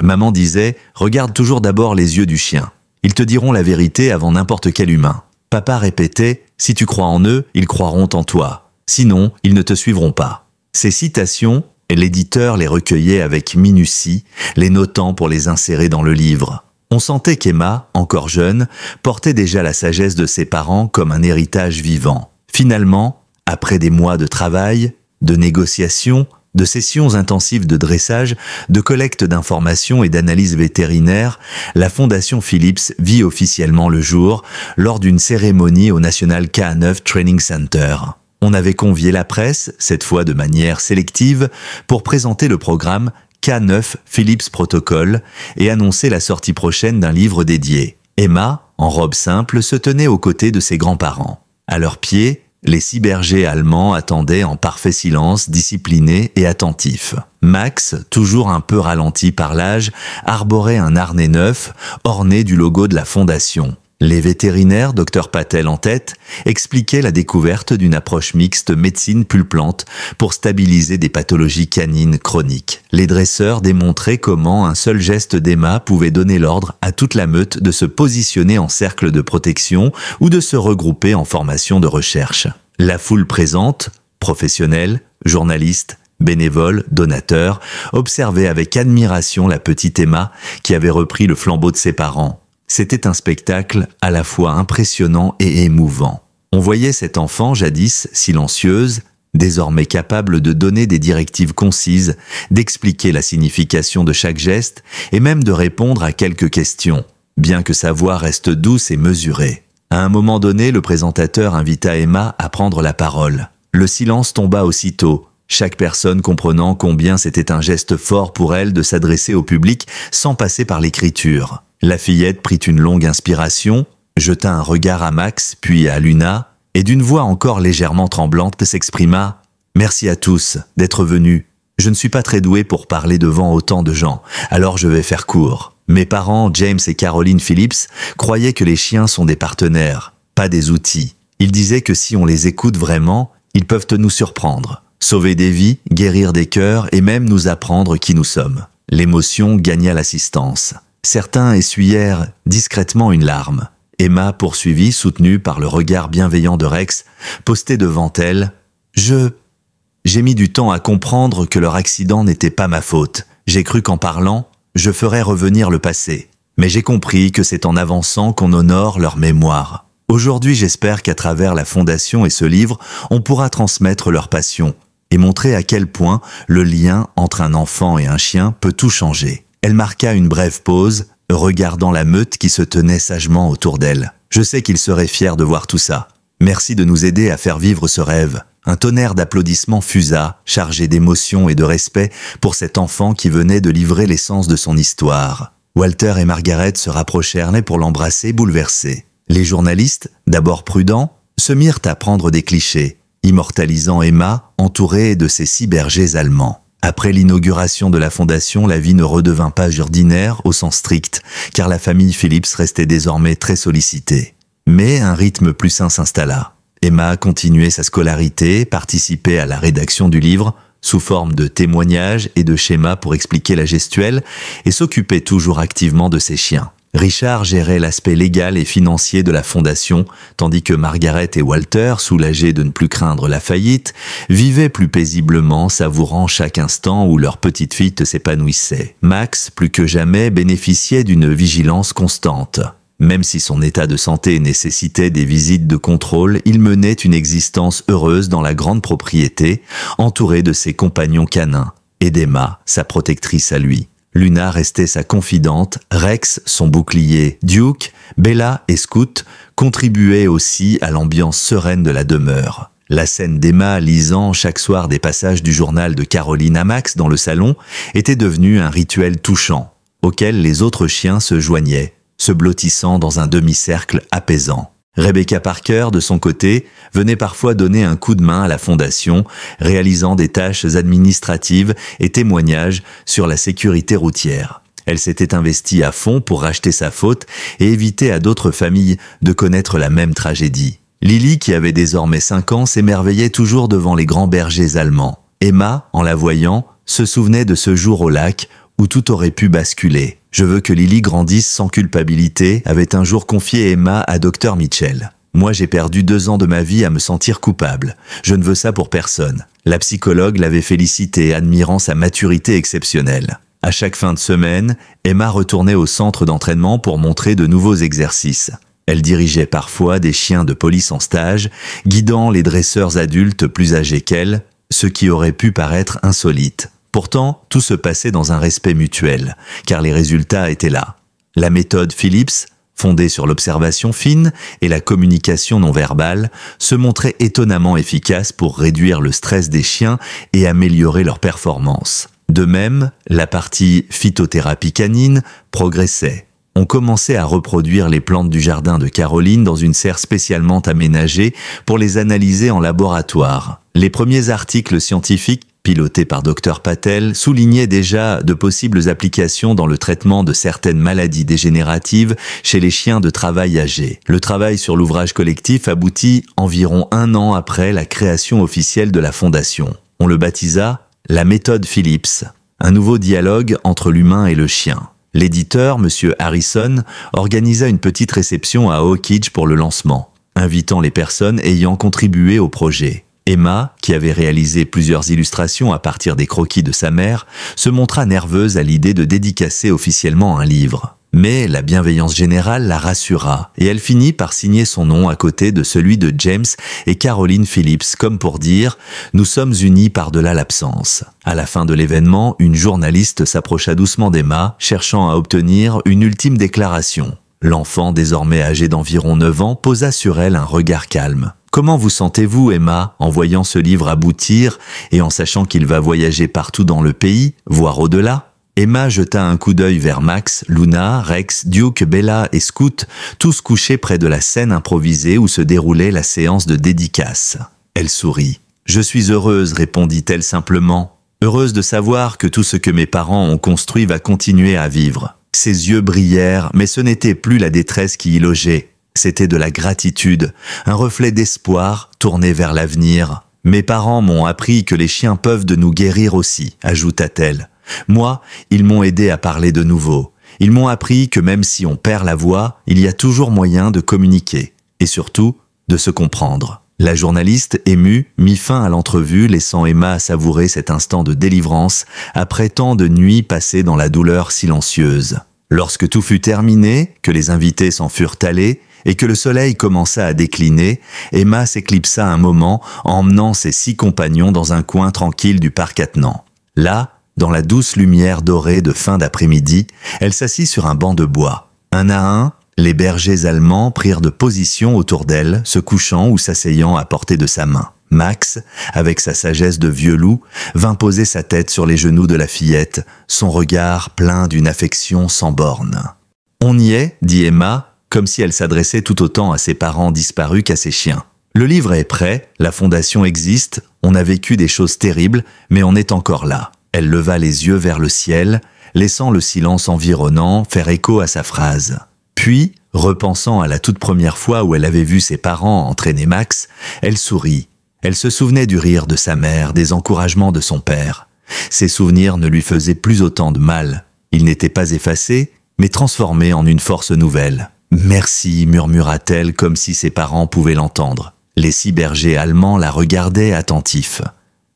Maman disait « Regarde toujours d'abord les yeux du chien. Ils te diront la vérité avant n'importe quel humain. » Papa répétait « Si tu crois en eux, ils croiront en toi. Sinon, ils ne te suivront pas. » Ces citations, l'éditeur les recueillait avec minutie, les notant pour les insérer dans le livre. On sentait qu'Emma, encore jeune, portait déjà la sagesse de ses parents comme un héritage vivant. Finalement, après des mois de travail, de négociations, de sessions intensives de dressage, de collecte d'informations et d'analyses vétérinaires, la Fondation Phillips vit officiellement le jour lors d'une cérémonie au National K9 Training Center. On avait convié la presse, cette fois de manière sélective, pour présenter le programme K9 Phillips Protocol et annoncer la sortie prochaine d'un livre dédié. Emma, en robe simple, se tenait aux côtés de ses grands-parents. À leurs pieds, les 6 bergers allemands attendaient en parfait silence, disciplinés et attentifs. Max, toujours un peu ralenti par l'âge, arborait un harnais neuf, orné du logo de la fondation. Les vétérinaires, Dr Patel en tête, expliquaient la découverte d'une approche mixte médecine-pulplante pour stabiliser des pathologies canines chroniques. Les dresseurs démontraient comment un seul geste d'Emma pouvait donner l'ordre à toute la meute de se positionner en cercle de protection ou de se regrouper en formation de recherche. La foule présente, professionnels, journalistes, bénévoles, donateurs, observait avec admiration la petite Emma qui avait repris le flambeau de ses parents. C'était un spectacle à la fois impressionnant et émouvant. On voyait cette enfant jadis silencieuse, désormais capable de donner des directives concises, d'expliquer la signification de chaque geste et même de répondre à quelques questions, bien que sa voix reste douce et mesurée. À un moment donné, le présentateur invita Emma à prendre la parole. Le silence tomba aussitôt, chaque personne comprenant combien c'était un geste fort pour elle de s'adresser au public sans passer par l'écriture. La fillette prit une longue inspiration, jeta un regard à Max, puis à Luna, et d'une voix encore légèrement tremblante s'exprima « Merci à tous d'être venus. Je ne suis pas très douée pour parler devant autant de gens, alors je vais faire court. Mes parents, James et Caroline Phillips, croyaient que les chiens sont des partenaires, pas des outils. Ils disaient que si on les écoute vraiment, ils peuvent nous surprendre, sauver des vies, guérir des cœurs et même nous apprendre qui nous sommes. » L'émotion gagna l'assistance. Certains essuyèrent discrètement une larme. Emma poursuivit, soutenue par le regard bienveillant de Rex, posté devant elle. « J'ai mis du temps à comprendre que leur accident n'était pas ma faute. J'ai cru qu'en parlant, je ferais revenir le passé. Mais j'ai compris que c'est en avançant qu'on honore leur mémoire. Aujourd'hui, j'espère qu'à travers la Fondation et ce livre, on pourra transmettre leur passion et montrer à quel point le lien entre un enfant et un chien peut tout changer. » Elle marqua une brève pause, regardant la meute qui se tenait sagement autour d'elle. Je sais qu'ils seraient fiers de voir tout ça. Merci de nous aider à faire vivre ce rêve. Un tonnerre d'applaudissements fusa, chargé d'émotion et de respect pour cet enfant qui venait de livrer l'essence de son histoire. Walter et Margaret se rapprochèrent pour l'embrasser, bouleversés. Les journalistes, d'abord prudents, se mirent à prendre des clichés, immortalisant Emma entourée de ses 6 bergers allemands. Après l'inauguration de la fondation, la vie ne redevint pas ordinaire au sens strict, car la famille Phillips restait désormais très sollicitée. Mais un rythme plus sain s'installa. Emma continuait sa scolarité, participait à la rédaction du livre, sous forme de témoignages et de schémas pour expliquer la gestuelle, et s'occupait toujours activement de ses chiens. Richard gérait l'aspect légal et financier de la fondation, tandis que Margaret et Walter, soulagés de ne plus craindre la faillite, vivaient plus paisiblement, savourant chaque instant où leur petite fille s'épanouissait. Max, plus que jamais, bénéficiait d'une vigilance constante. Même si son état de santé nécessitait des visites de contrôle, il menait une existence heureuse dans la grande propriété, entouré de ses compagnons canins, et d'Emma, sa protectrice à lui. Luna restait sa confidente, Rex, son bouclier, Duke, Bella et Scoot contribuaient aussi à l'ambiance sereine de la demeure. La scène d'Emma lisant chaque soir des passages du journal de Caroline à Max dans le salon était devenue un rituel touchant, auquel les autres chiens se joignaient, se blottissant dans un demi-cercle apaisant. Rebecca Parker, de son côté, venait parfois donner un coup de main à la fondation, réalisant des tâches administratives et témoignages sur la sécurité routière. Elle s'était investie à fond pour racheter sa faute et éviter à d'autres familles de connaître la même tragédie. Lily, qui avait désormais 5 ans, s'émerveillait toujours devant les grands bergers allemands. Emma, en la voyant, se souvenait de ce jour au lac où tout aurait pu basculer. « Je veux que Lily grandisse sans culpabilité », avait un jour confié Emma à Dr Mitchell. « Moi, j'ai perdu 2 ans de ma vie à me sentir coupable. Je ne veux ça pour personne. » La psychologue l'avait félicitée, admirant sa maturité exceptionnelle. À chaque fin de semaine, Emma retournait au centre d'entraînement pour montrer de nouveaux exercices. Elle dirigeait parfois des chiens de police en stage, guidant les dresseurs adultes plus âgés qu'elle, ce qui aurait pu paraître insolite. Pourtant, tout se passait dans un respect mutuel, car les résultats étaient là. La méthode Phillips, fondée sur l'observation fine et la communication non verbale, se montrait étonnamment efficace pour réduire le stress des chiens et améliorer leur performance. De même, la partie phytothérapie canine progressait. On commençait à reproduire les plantes du jardin de Caroline dans une serre spécialement aménagée pour les analyser en laboratoire. Les premiers articles scientifiques piloté par Dr Patel, soulignait déjà de possibles applications dans le traitement de certaines maladies dégénératives chez les chiens de travail âgés. Le travail sur l'ouvrage collectif aboutit environ 1 an après la création officielle de la fondation. On le baptisa la méthode Phillips, un nouveau dialogue entre l'humain et le chien. L'éditeur, M. Harrison, organisa une petite réception à Oak Ridge pour le lancement, invitant les personnes ayant contribué au projet. Emma, qui avait réalisé plusieurs illustrations à partir des croquis de sa mère, se montra nerveuse à l'idée de dédicacer officiellement un livre. Mais la bienveillance générale la rassura, et elle finit par signer son nom à côté de celui de James et Caroline Phillips, comme pour dire « Nous sommes unis par-delà l'absence ». À la fin de l'événement, une journaliste s'approcha doucement d'Emma, cherchant à obtenir une ultime déclaration. L'enfant, désormais âgé d'environ 9 ans, posa sur elle un regard calme. « Comment vous sentez-vous, Emma, en voyant ce livre aboutir et en sachant qu'il va voyager partout dans le pays, voire au-delà ?» Emma jeta un coup d'œil vers Max, Luna, Rex, Duke, Bella et Scoot, tous couchés près de la scène improvisée où se déroulait la séance de dédicace. Elle sourit. « Je suis heureuse, répondit-elle simplement. Heureuse de savoir que tout ce que mes parents ont construit va continuer à vivre. » Ses yeux brillèrent, mais ce n'était plus la détresse qui y logeait. C'était de la gratitude, un reflet d'espoir tourné vers l'avenir. « Mes parents m'ont appris que les chiens peuvent de nous guérir aussi, » ajouta-t-elle. « Moi, ils m'ont aidé à parler de nouveau. Ils m'ont appris que même si on perd la voix, il y a toujours moyen de communiquer, et surtout, de se comprendre. » La journaliste, émue, mit fin à l'entrevue, laissant Emma savourer cet instant de délivrance après tant de nuits passées dans la douleur silencieuse. Lorsque tout fut terminé, que les invités s'en furent allés, et que le soleil commença à décliner, Emma s'éclipsa un moment, emmenant ses 6 compagnons dans un coin tranquille du parc attenant. Là, dans la douce lumière dorée de fin d'après-midi, elle s'assit sur un banc de bois. Un à un, les bergers allemands prirent de position autour d'elle, se couchant ou s'asseyant à portée de sa main. Max, avec sa sagesse de vieux loup, vint poser sa tête sur les genoux de la fillette, son regard plein d'une affection sans borne. « On y est, dit Emma, comme si elle s'adressait tout autant à ses parents disparus qu'à ses chiens. Le livre est prêt, la fondation existe, on a vécu des choses terribles, mais on est encore là. Elle leva les yeux vers le ciel, laissant le silence environnant faire écho à sa phrase. Puis, repensant à la toute première fois où elle avait vu ses parents entraîner Max, elle sourit. Elle se souvenait du rire de sa mère, des encouragements de son père. Ces souvenirs ne lui faisaient plus autant de mal. Ils n'étaient pas effacés, mais transformés en une force nouvelle. « Merci » murmura-t-elle comme si ses parents pouvaient l'entendre. Les 6 bergers allemands la regardaient attentifs.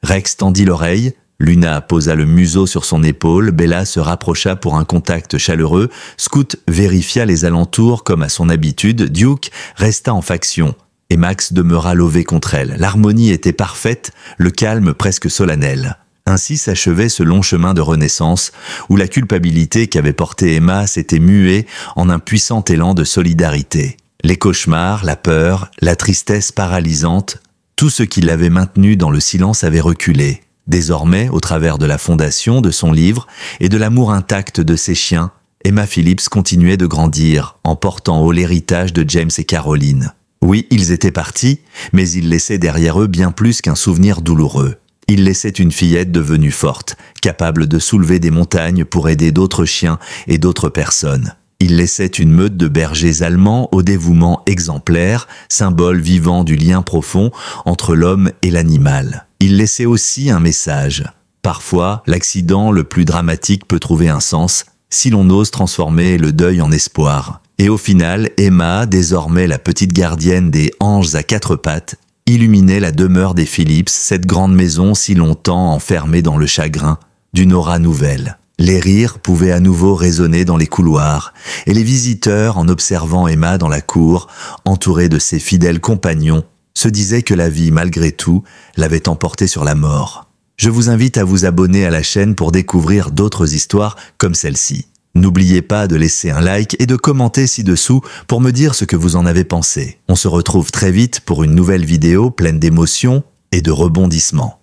Rex tendit l'oreille, Luna posa le museau sur son épaule, Bella se rapprocha pour un contact chaleureux, Scout vérifia les alentours comme à son habitude, Duke resta en faction, et Max demeura lové contre elle. L'harmonie était parfaite, le calme presque solennel. Ainsi s'achevait ce long chemin de renaissance, où la culpabilité qu'avait portée Emma s'était muée en un puissant élan de solidarité. Les cauchemars, la peur, la tristesse paralysante, tout ce qui l'avait maintenue dans le silence avait reculé. Désormais, au travers de la fondation de son livre et de l'amour intact de ses chiens, Emma Phillips continuait de grandir, en portant haut l'héritage de James et Caroline. Oui, ils étaient partis, mais ils laissaient derrière eux bien plus qu'un souvenir douloureux. Ils laissaient une fillette devenue forte, capable de soulever des montagnes pour aider d'autres chiens et d'autres personnes. Ils laissaient une meute de bergers allemands au dévouement exemplaire, symbole vivant du lien profond entre l'homme et l'animal. Ils laissaient aussi un message. Parfois, l'accident le plus dramatique peut trouver un sens, si l'on ose transformer le deuil en espoir. Et au final, Emma, désormais la petite gardienne des anges à 4 pattes, illuminait la demeure des Phillips, cette grande maison si longtemps enfermée dans le chagrin, d'une aura nouvelle. Les rires pouvaient à nouveau résonner dans les couloirs, et les visiteurs, en observant Emma dans la cour, entourée de ses fidèles compagnons, se disaient que la vie, malgré tout, l'avait emportée sur la mort. Je vous invite à vous abonner à la chaîne pour découvrir d'autres histoires comme celle-ci. N'oubliez pas de laisser un like et de commenter ci-dessous pour me dire ce que vous en avez pensé. On se retrouve très vite pour une nouvelle vidéo pleine d'émotions et de rebondissements.